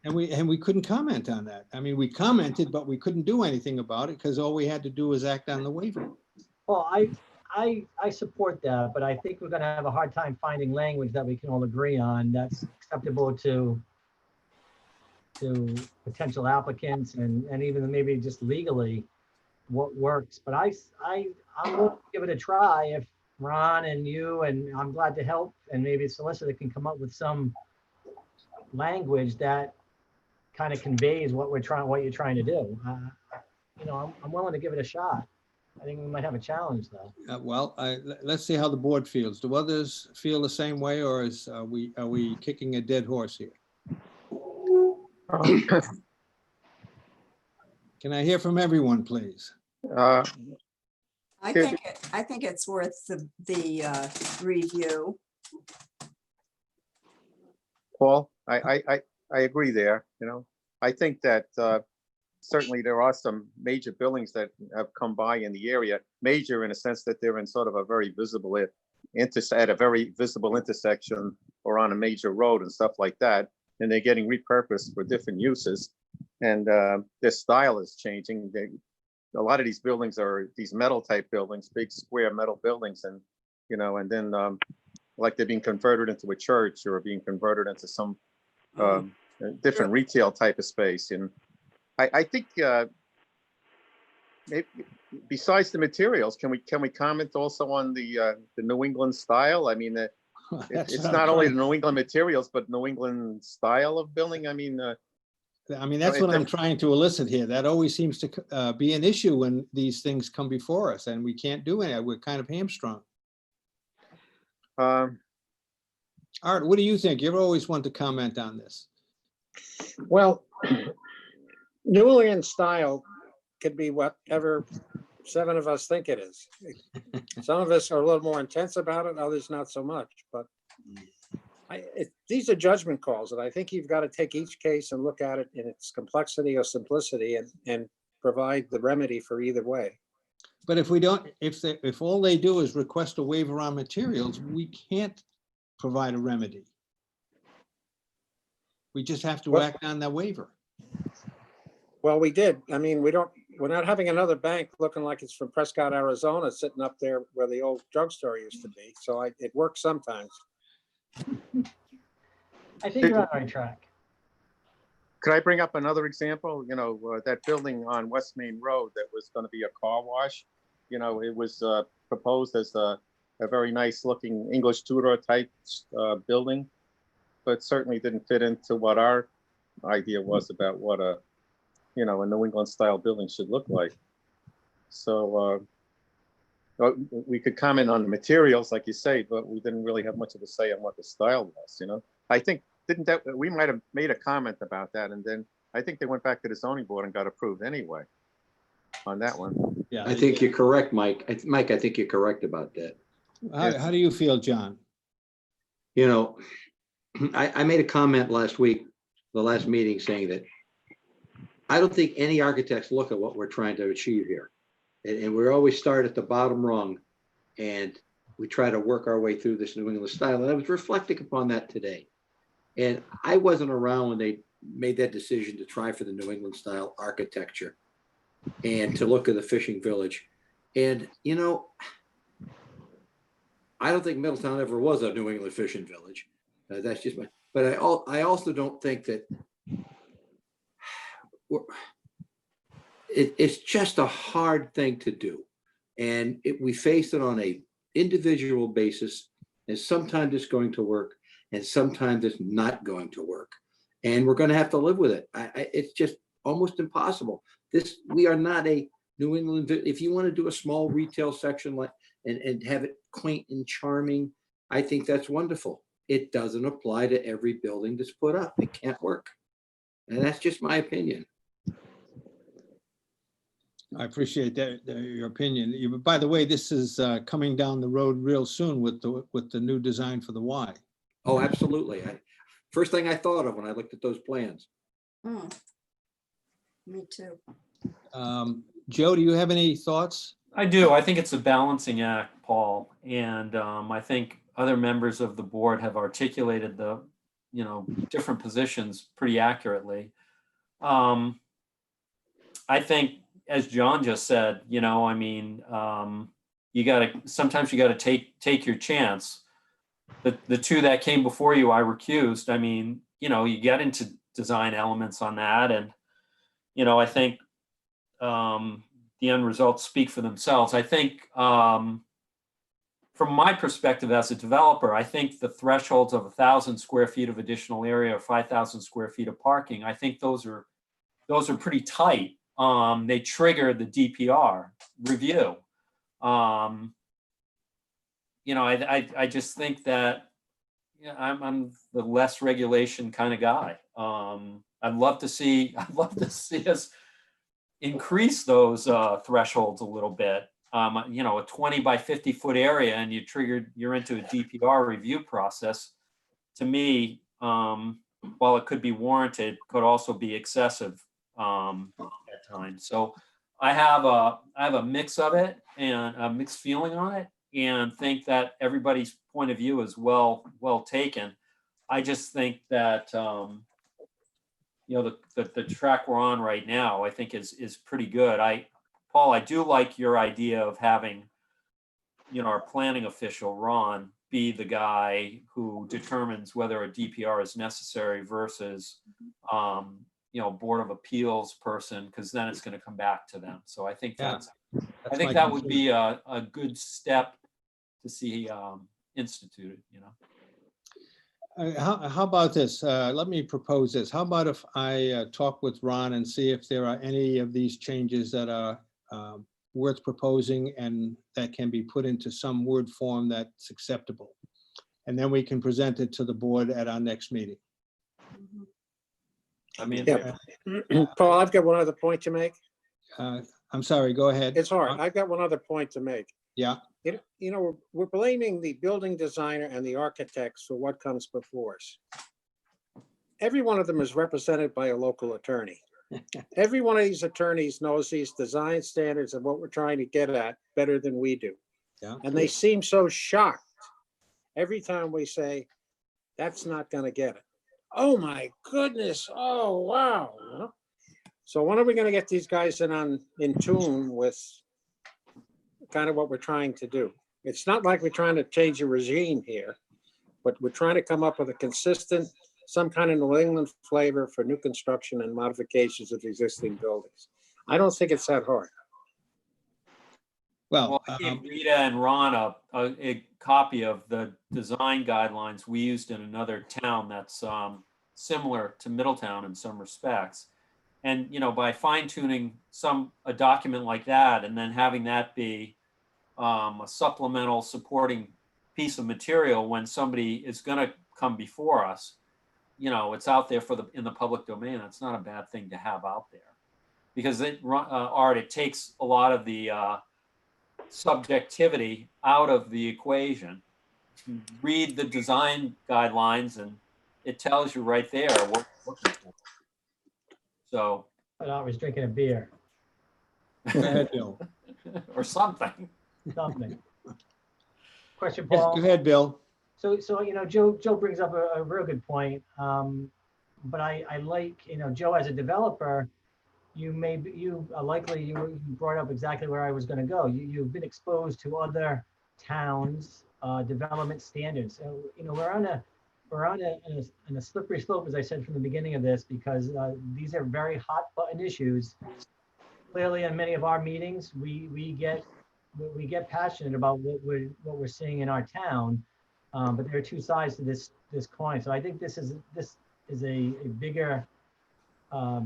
And we couldn't comment on that. I mean, we commented, but we couldn't do anything about it because all we had to do was act on the waiver. Well, I support that, but I think we're going to have a hard time finding language that we can all agree on that's acceptable to potential applicants and even maybe just legally what works. But I'm going to give it a try if Ron and you, and I'm glad to help, and maybe a solicitor can come up with some language that kind of conveys what you're trying to do. You know, I'm willing to give it a shot. I think we might have a challenge though. Well, let's see how the board feels. Do others feel the same way, or are we kicking a dead horse here? Can I hear from everyone, please? I think it's worth the review. Paul, I agree there. You know, I think that certainly there are some major buildings that have come by in the area, major in a sense that they're in sort of a very visible at a very visible intersection or on a major road and stuff like that. And they're getting repurposed for different uses. And their style is changing. A lot of these buildings are these metal type buildings, big square metal buildings. And, you know, and then like they're being converted into a church or being converted into some different retail type of space. And I think maybe besides the materials, can we comment also on the New England style? I mean, it's not only the New England materials, but New England style of building. I mean, that's what I'm trying to elicit here. That always seems to be an issue when these things come before us, and we can't do it. We're kind of hamstrung. Art, what do you think? You're always one to comment on this. Well, New England style could be whatever 7 of us think it is. Some of us are a little more intense about it, others not so much. But these are judgment calls, and I think you've got to take each case and look at it in its complexity or simplicity and provide the remedy for either way. But if we don't, if all they do is request a waiver on materials, we can't provide a remedy. We just have to Well- act on that waiver. Well, we did. I mean, we're not having another bank looking like it's from Prescott, Arizona, sitting up there where the old drugstore used to be. So it works sometimes. I think you're on the right track. Could I bring up another example? You know, that building on West Main Road that was going to be a car wash. You know, it was proposed as a very nice looking English Tudor type building, but certainly didn't fit into what our idea was about what a New England style building should look like. So we could comment on the materials, like you say, but we didn't really have much of a say on what the style was, you know? I think, we might have made a comment about that, and then I think they went back to the zoning board and got approved anyway on that one. Yeah. I think you're correct, Mike. Mike, I think you're correct about that. How do you feel, John? You know, I made a comment last week, the last meeting, saying that I don't think any architects look at what we're trying to achieve here. And we always start at the bottom rung and we try to work our way through this New England style. And I was reflecting upon that today. And I wasn't around when they made that decision to try for the New England style architecture and to look at the fishing village. And, you know, I don't think Middletown ever was a New England fishing village. That's just my, but I also don't think that it's just a hard thing to do. And we face it on a individual basis. And sometimes it's going to work and sometimes it's not going to work. And we're going to have to live with it. It's just almost impossible. We are not a New England. If you want to do a small retail section and have it quaint and charming, I think that's wonderful. It doesn't apply to every building that's put up. It can't work. And that's just my opinion. I appreciate that, your opinion. By the way, this is coming down the road real soon with the new design for the Y. Oh, absolutely. First thing I thought of when I looked at those plans. Me too. Joe, do you have any thoughts? I do. I think it's a balancing act, Paul. And I think other members of the board have articulated the, different positions pretty accurately. I think, as John just said, sometimes you got to take your chance. The two that came before you, I recused. You get into design elements on that. And, I think the end results speak for themselves. I think from my perspective as a developer, I think the thresholds of 1,000 square feet of additional area or 5,000 square feet of parking, I think those are pretty tight. They trigger the DPR review. I just think that I'm the less regulation kind of guy. I'd love to see us increase those thresholds a little bit. A 20 by 50 foot area and you're into a DPR review process. To me, while it could be warranted, could also be excessive at times. So I have a mix of it and a mixed feeling on it, and think that everybody's point of view is well taken. I just think that the track we're on right now, I think is pretty good. Paul, I do like your idea of having our planning official, Ron, be the guy who determines whether a DPR is necessary versus Board of Appeals person, because then it's going to come back to them. So I think that would be a good step to see instituted. How about this? Let me propose this. How about if I talk with Ron and see if there are any of these changes that are worth proposing and that can be put into some word form that's acceptable. And then we can present it to the board at our next meeting. Paul, I've got one other point to make. I'm sorry, go ahead. It's hard. I've got one other point to make. Yeah. We're blaming the building designer and the architects for what comes before us. Every one of them is represented by a local attorney. Every one of these attorneys knows these design standards and what we're trying to get at better than we do. Yeah. And they seem so shocked every time we say, that's not gonna get it. Oh my goodness, oh wow. You know? So when are we gonna get these guys in tune with kind of what we're trying to do? It's not like we're trying to change a regime here, but we're trying to come up with a consistent, some kind of New England flavor for new construction and modifications of existing buildings. I don't think it's that hard. Well, Well, I gave Rita and Ron a copy of the design guidelines we used in another town that's similar to Middletown in some respects. And, you know, by fine tuning a document like that and then having that be a supplemental supporting piece of material when somebody is going to come before us, you know, it's out there in the public domain. It's not a bad thing to have out there, because it takes a lot of the subjectivity out of the equation. Read the design guidelines and it tells you right there what we're looking for. So, I thought I was drinking a beer, go ahead, Bill. or something. something. Question, Yes, Paul? go ahead, Bill. So, you know, Joe brings up a real good point. But I like, you know, Joe, as a developer, you brought up exactly where I was going to go. You've been exposed to other towns' development standards. So, you know, we're on a slippery slope, as I said from the beginning of this, because these are very hot button issues. Clearly, in many of our meetings, we get passionate about what we're seeing in our town, but there are two sides to this coin. So I think this is a bigger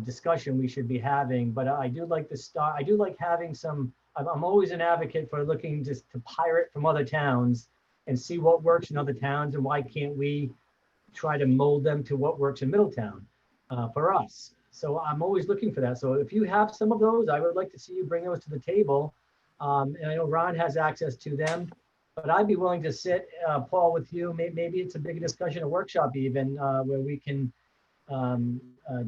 discussion we should be having. But I do like I do like having some. I'm always an advocate for looking just to pirate from other towns and see what works in other towns, and why can't we try to mold them to what works in Middletown for us. So I'm always looking for that. So if you have some of those, I would like to see you bring those to the table. And I know Ron has access to them, but I'd be willing to sit, Paul, with you. Maybe it's a bigger discussion, a workshop even, where we can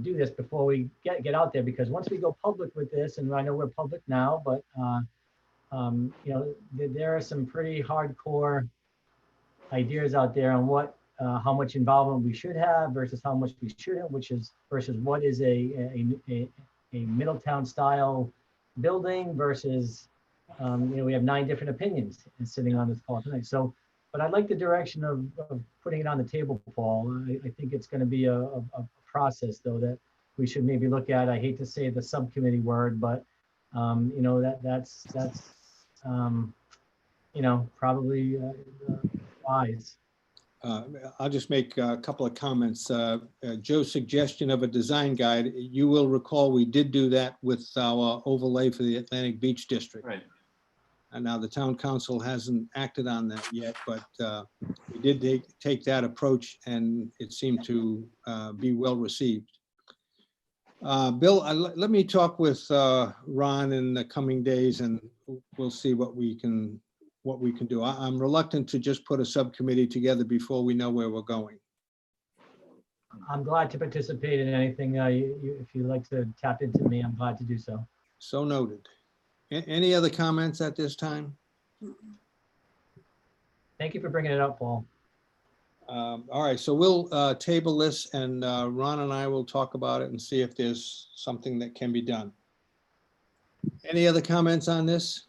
do this before we get out there. Because once we go public with this, and I know we're public now, but you know, there are some pretty hardcore ideas out there on how much involvement we should have versus how much we shouldn't, versus what is a Middletown style building versus, you know, we have 9 different opinions sitting on this call tonight. So, but I like the direction of putting it on the table, Paul. I think it's going to be a process, though, that we should maybe look at. I hate to say the subcommittee word, but you know, that's you know, probably wise. I'll just make a couple of comments. Joe's suggestion of a design guide, you will recall we did do that with our overlay for the Atlantic Beach District. Right. And now the town council hasn't acted on that yet, but we did take that approach, and it seemed to be well received. Bill, let me talk with Ron in the coming days, and we'll see what we can do. I'm reluctant to just put a subcommittee together before we know where we're going. I'm glad to participate in anything. If you'd like to tap into me, I'm glad to do so. So noted. Any other comments at this time? Thank you for bringing it up, Paul. All right, so we'll table this, and Ron and I will talk about it and see if there's something that can be done. Any other comments on this?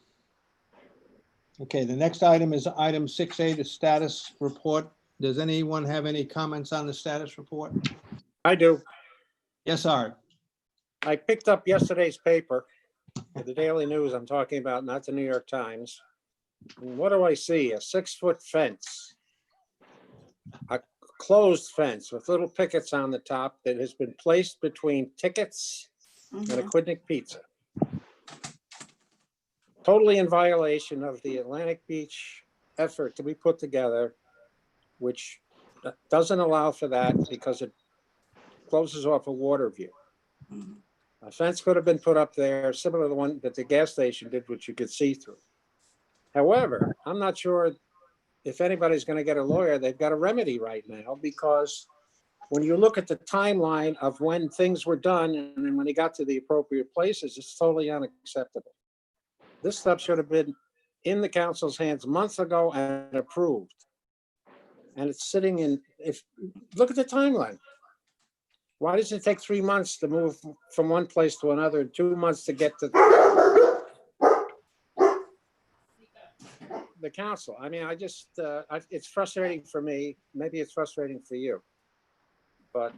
Okay, the next item is item 6A, the status report. Does anyone have any comments on the status report? I do. Yes, Art. I picked up yesterday's paper, the Daily News I'm talking about, not the New York Times. And what do I see? A 6-foot fence. A closed fence with little pickets on the top that has been placed between Tickets and a Quidnick Pizza. Totally in violation of the Atlantic Beach effort to be put together, which doesn't allow for that because it closes off a water view. A fence could have been put up there, similar to the one that the gas station did, which you could see through. However, I'm not sure if anybody's going to get a lawyer. They've got a remedy right now because when you look at the timeline of when things were done and then when they got to the appropriate places, it's totally unacceptable. This stuff should have been in the council's hands months ago and approved. And it's sitting in, look at the timeline. Why does it take 3 months to move from one place to another and 2 months to get to the council? I mean, it's frustrating for me. Maybe it's frustrating for you. But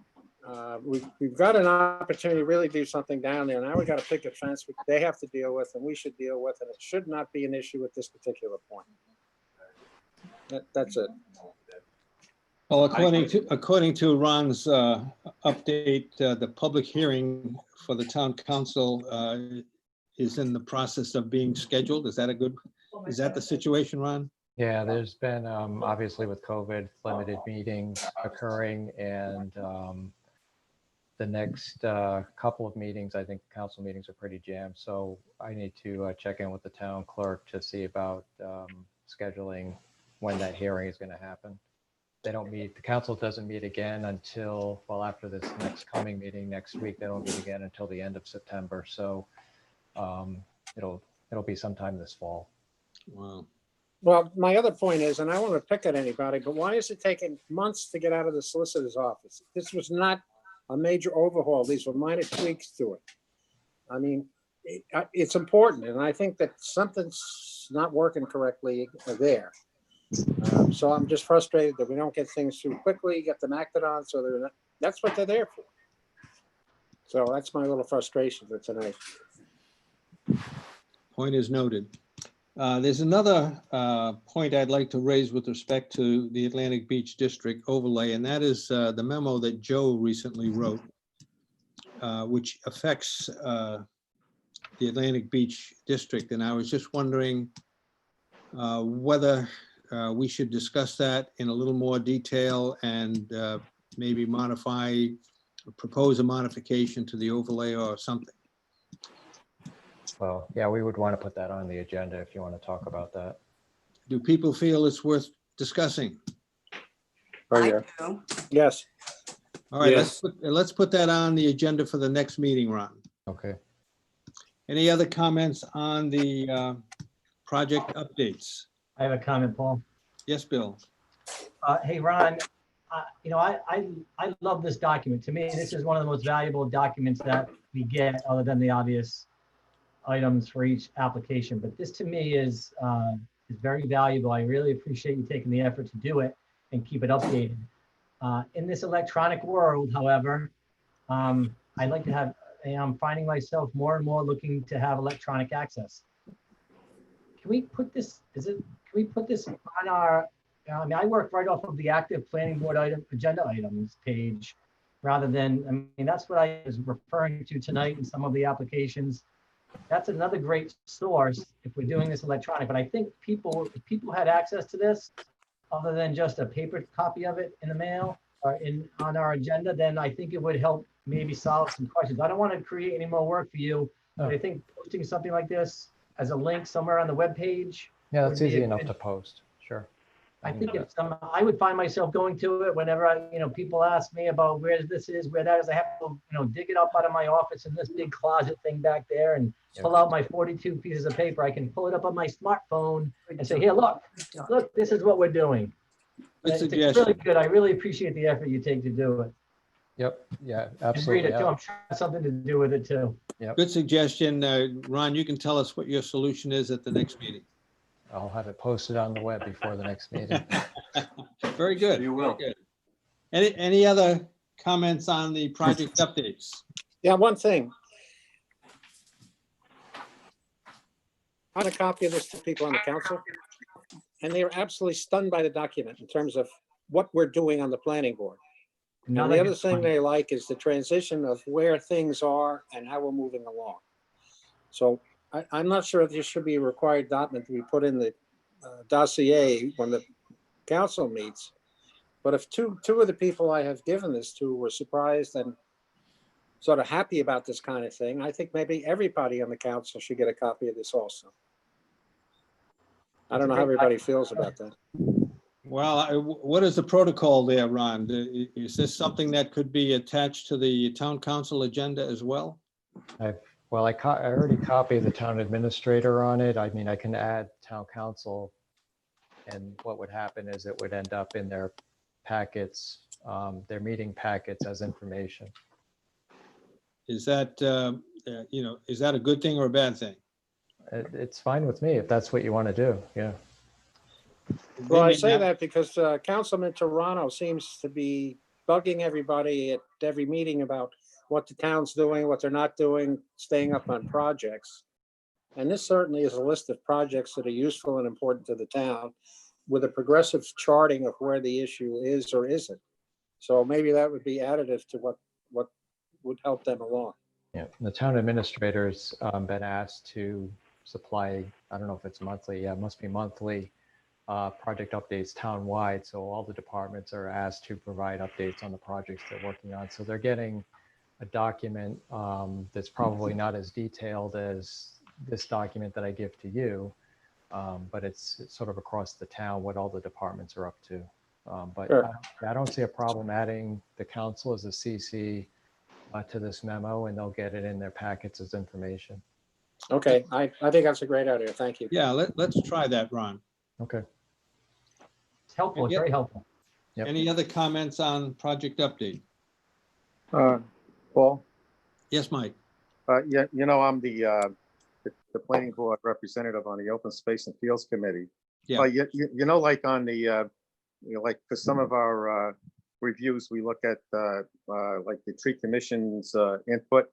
we've got an opportunity to really do something down there. Now we got to pick a fence they have to deal with and we should deal with, and it should not be an issue at this particular point. That's it. Well, according to Ron's update, the public hearing for the town council is in the process of being scheduled. Is that the situation, Ron? Yeah, there's been, obviously with COVID, limited meetings occurring, and the next couple of meetings, I think council meetings are pretty jammed. So I need to check in with the town clerk to see about scheduling when that hearing is going to happen. They don't meet, the council doesn't meet again until, well, after this next coming meeting next week, they don't meet again until the end of September. So it'll be sometime this fall. Wow. Well, my other point is, and I don't want to pick at anybody, but why is it taking months to get out of the solicitor's office? This was not a major overhaul. These were minor tweaks to it. I mean, it's important, and I think that something's not working correctly there. So I'm just frustrated that we don't get things through quickly, get them acted on, so that's what they're there for. So that's my little frustration for tonight. Point is noted. There's another point I'd like to raise with respect to the Atlantic Beach District overlay, and that is the memo that Joe recently wrote, which affects the Atlantic Beach District. And I was just wondering whether we should discuss that in a little more detail and maybe propose a modification to the overlay or something. Well, yeah, we would want to put that on the agenda if you want to talk about that. Do people feel it's worth discussing? Oh, I yeah. do. Yes. All right, Yes. let's put that on the agenda for the next meeting, Ron. Okay. Any other comments on the project updates? I have a comment, Paul. Yes, Bill. Hey, Ron, I love this document. To me, this is one of the most valuable documents that we get, other than the obvious items for each application. But this to me is very valuable. I really appreciate you taking the effort to do it and keep it updated. In this electronic world, however, I'd like to have, I'm finding myself more and more looking to have electronic access. Can we put this, can we put this on our, I mean, I work right off of the active planning board agenda items page, rather than, I mean, that's what I was referring to tonight in some of the applications. That's another great source if we're doing this electronic, but I think if people had access to this, other than just a paper copy of it in the mail or on our agenda, then I think it would help maybe solve some questions. I don't want to create any more work for you, but I think posting something like this as a link somewhere on the web page. Yeah, that's easy enough to post. Sure. I think if I would find myself going to it whenever people ask me about where this is, where that is. I have to, dig it up out of my office in this big closet thing back there and pull out my 42 pieces of paper. I can pull it up on my smartphone and say, here, look, this is what we're doing. Good It's suggestion. really good. I really appreciate the effort you take to do it. Yep. Yeah, And absolutely. read it too. I'm sure it has something to do with it too. Good suggestion. Ron, you can tell us what your solution is at the next meeting. I'll have it posted on the web before the next meeting. Very good. You will. Very good. Any other comments on the project updates? Yeah, one thing. I had a copy of this to people on the council, and they were absolutely stunned by the document in terms of what we're doing on the planning board. And the other thing they like is the transition of where things are and how we're moving along. So I'm not sure if there should be a required document to be put in the dossier when the council meets. But if two of the people I have given this to were surprised and sort of happy about this kind of thing, I think maybe everybody on the council should get a copy of this also. I don't know how everybody feels about that. Well, what is the protocol there, Ron? Is this something that could be attached to the town council agenda as well? Well, I already copied the town administrator on it. I mean, I can add town council. And what would happen is it would end up in their packets, their meeting packets as information. Is that, is that a good thing or a bad thing? It's fine with me if that's what you want to do. Yeah. Well, I They may say not- that because Councilman Toronto seems to be bugging everybody at every meeting about what the town's doing, what they're not doing, staying up on projects. And this certainly is a list of projects that are useful and important to the town with a progressive charting of where the issue is or isn't. So maybe that would be additive to what would help them along. Yeah. The town administrator's been asked to supply, I don't know if it's monthly. Yeah, it must be monthly project updates townwide. So all the departments are asked to provide updates on the projects they're working on. So they're getting a document that's probably not as detailed as this document that I give to you, but it's sort of across the town what all the departments are up to. But Sure. I don't see a problem adding the council as a CC to this memo, and they'll get it in their packets as information. Okay, I think that's a great idea. Thank you. Yeah, let's try that, Ron. Okay. It's helpful, it's very helpful. Yep. Any other comments on project update? Paul? Yes, Mike? Yeah, I'm the planning board representative on the Open Space and Fields Committee. Yeah. Like on the, like for some of our reviews, we look at like the tree commission's input,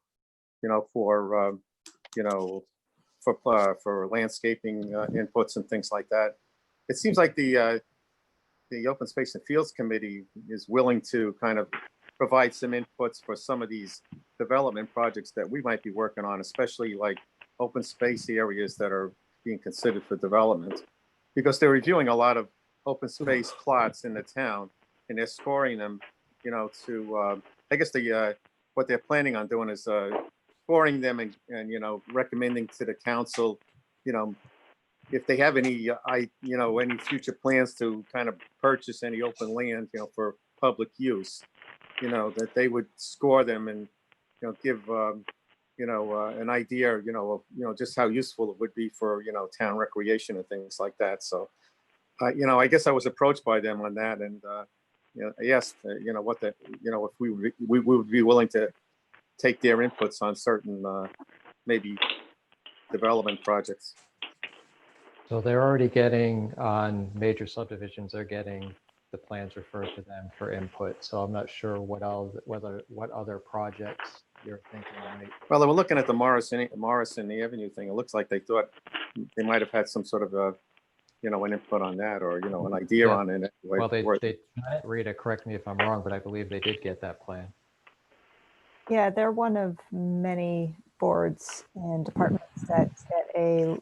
for landscaping inputs and things like that. It seems like the Open Space and Fields Committee is willing to kind of provide some inputs for some of these development projects that we might be working on, especially like open space areas that are being considered for development, because they're reviewing a lot of open space plots in the town and they're scoring them, to, I guess what they're planning on doing is scoring them and recommending to the council, if they have any, any future plans to kind of purchase any open land, for public use, that they would score them and, give, an idea, of, just how useful it would be for, town recreation and things like that. So, I guess I was approached by them on that, and, I asked, if we would be willing to take their inputs on certain, maybe development projects. So they're already getting on major subdivisions, they're getting the plans referred to them for input. So I'm not sure what other projects you're thinking. Well, they were looking at the Morrison Avenue thing. It looks like they thought they might have had some sort of a, an input on that, or, an idea on it. Well, Rita, correct me if I'm wrong, but I believe they did get that plan. Yeah, they're one of many boards and departments that get a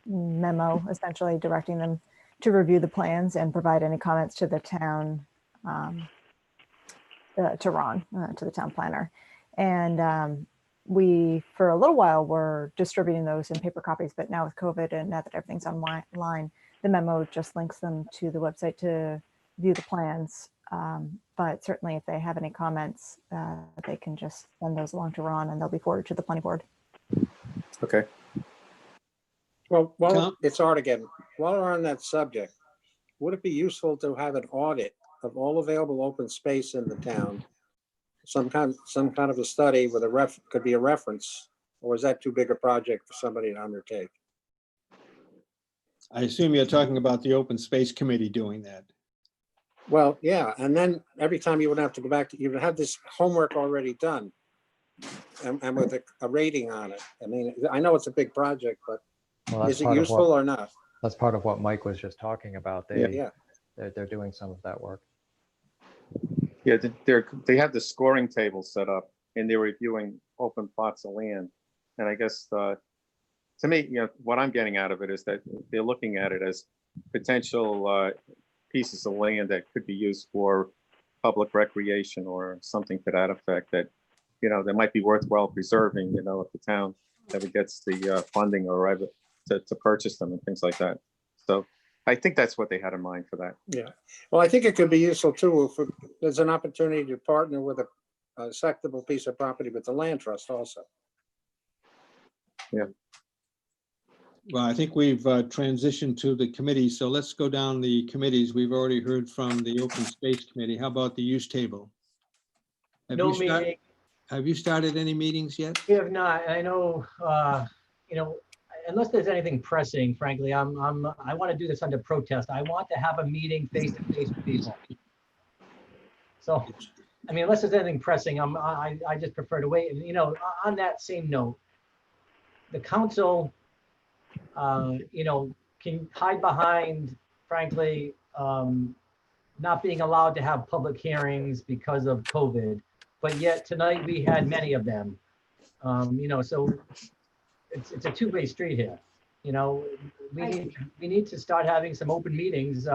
memo essentially directing them to review the plans and provide any comments to the town, to Ron, to the town planner. And we, for a little while, were distributing those in paper copies, but now with COVID and now that everything's online, the memo just links them to the website to view the plans. But certainly if they have any comments, they can just send those along to Ron and they'll be forwarded to the planning board. Okay. Well, it's Art again. While we're on that subject, would it be useful to have an audit of all available open space in the town? Some kind of a study with could be a reference, or is that too big a project for somebody to undertake? I assume you're talking about the Open Space Committee doing that. Well, yeah, and then every time you would have to go back to, you would have this homework already done and with a rating on it. I mean, I know it's a big project, but is it useful or not? That's part of what Mike was just talking about. Yeah. They're doing some of that work. Yeah, they have the scoring table set up and they're reviewing open plots of land. And I guess to me, what I'm getting out of it is that they're looking at it as potential pieces of land that could be used for public recreation or something to that effect, that, that might be worthwhile preserving, if the town ever gets the funding or to purchase them and things like that. So I think that's what they had in mind for that. Yeah, well, I think it could be useful too, if there's an opportunity to partner with a acceptable piece of property with the land trust also. Well, I think we've transitioned to the committee, so let's go down the committees. We've already heard from the Open Space Committee. How about the use table? Have No you start- meeting. Have you started any meetings yet? We have not, and I know, unless there's anything pressing, frankly, I want to do this under protest. I want to have a meeting face to face with people. So, I mean, unless there's anything pressing, I just prefer to wait. And, on that same note, the council, can hide behind, frankly, not being allowed to have public hearings because of COVID. But yet tonight we had many of them. So it's a two-way street here. We need to start having some open meetings,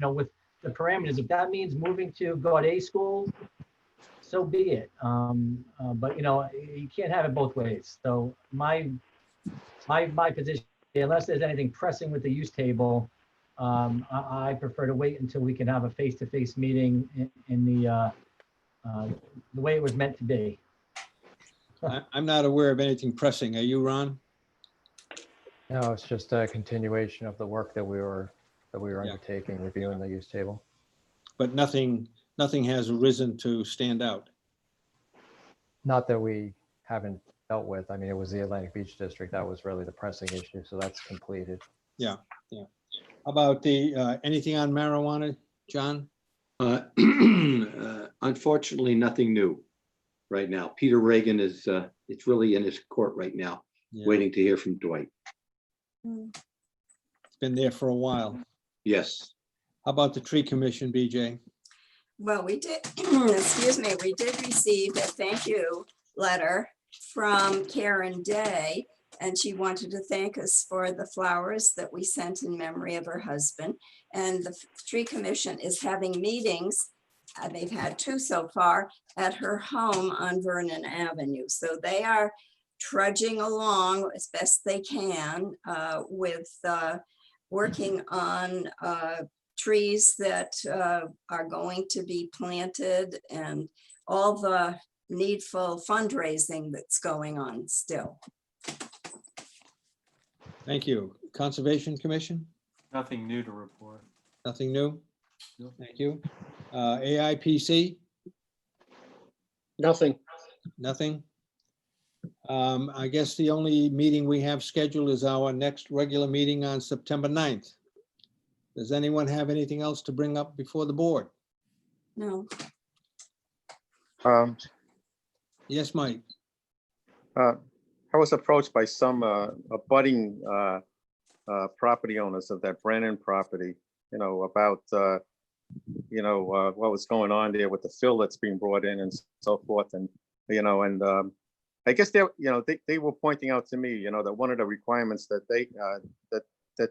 with the parameters. If that means moving to Gaudet School, so be it. But you can't have it both ways. So my position, unless there's anything pressing with the use table, I prefer to wait until we can have a face-to-face meeting in the way it was meant to be. I'm not aware of anything pressing. Are you, Ron? No, it's just a continuation of the work that we were undertaking, reviewing the use table. But nothing has arisen to stand out. Not that we haven't dealt with. I mean, it was the Atlantic Beach District. That was really the pressing issue. So that's completed. Yeah. How about the, anything on marijuana, John? Unfortunately, nothing new right now. Peter Reagan is, it's really in his court right now, Yeah. waiting to hear from Dwight. It's been there for a while. Yes. How about the tree commission, BJ? Well, we did, excuse me, we did receive a thank you letter from Karen Day, and she wanted to thank us for the flowers that we sent in memory of her husband. And the tree commission is having meetings, they've had 2 so far, at her home on Vernon Avenue. So they are trudging along as best they can with working on trees that are going to be planted and all the needful fundraising that's going on still. Thank you. Conservation Commission? Nothing new to report. Nothing new? No. Thank you. AIPC? Nothing. Nothing? I guess the only meeting we have scheduled is our next regular meeting on September 9th. Does anyone have anything else to bring up before the board? No. Yes, Mike? I was approached by some abutting property owners of that Brennan property, about, what was going on there with the fill that's being brought in and so forth. And, I guess they were pointing out to me, that one of the requirements that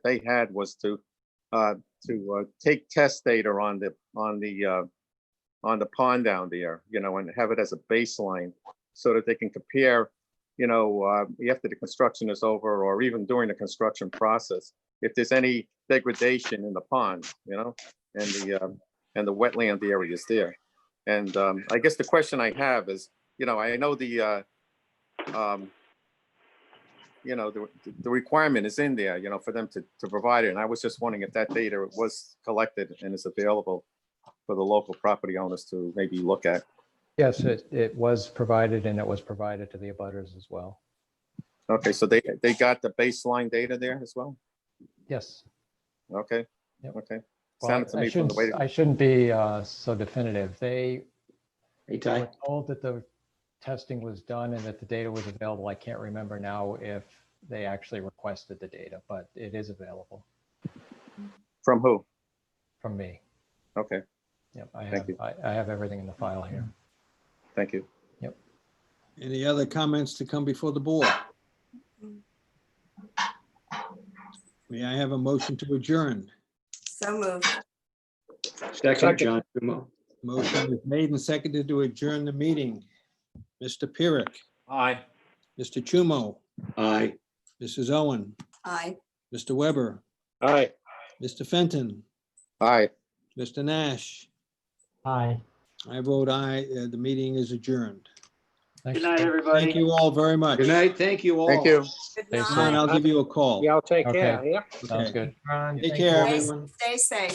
they had was to take test data on the pond down there, and have it as a baseline so that they can compare, after the construction is over or even during the construction process, if there's any degradation in the pond, and the wetland areas there. And I guess the question I have is, I know the requirement is in there, for them to provide it. And I was just wondering if that data was collected and is available for the local property owners to maybe look at. Yes, it was provided, and it was provided to the abutters as well. Okay, so they got the baseline data there as well? Yes. Okay. Yep. Okay. Well, Sounded to me from the way. I shouldn't be so definitive. They Hey, Ty. were told that the testing was done and that the data was available. I can't remember now if they actually requested the data, but it is available From who? from me. Okay, Yep, Thank you. I have everything in the file here. thank you. Any other comments to come before the board? May I have a motion to adjourn? So moved. Second, John. Chumo. Motion is made and seconded to adjourn the meeting. Mr. Pyrick, Aye. Mr. Chumo, Aye. Mrs. Owen, Aye. Mr. Weber, All right. Mr. Fenton, Aye. Mr. Nash. Hi. I vote aye. The meeting is adjourned. Thanks. Thank you all very much. Good night. Thank you all. Thank you. Good Stay night. Ron, I'll give you a call. Y'all take Okay. care, yeah? Sounds Okay. good. Ron, Take thank care, you. Stay everyone. stay safe.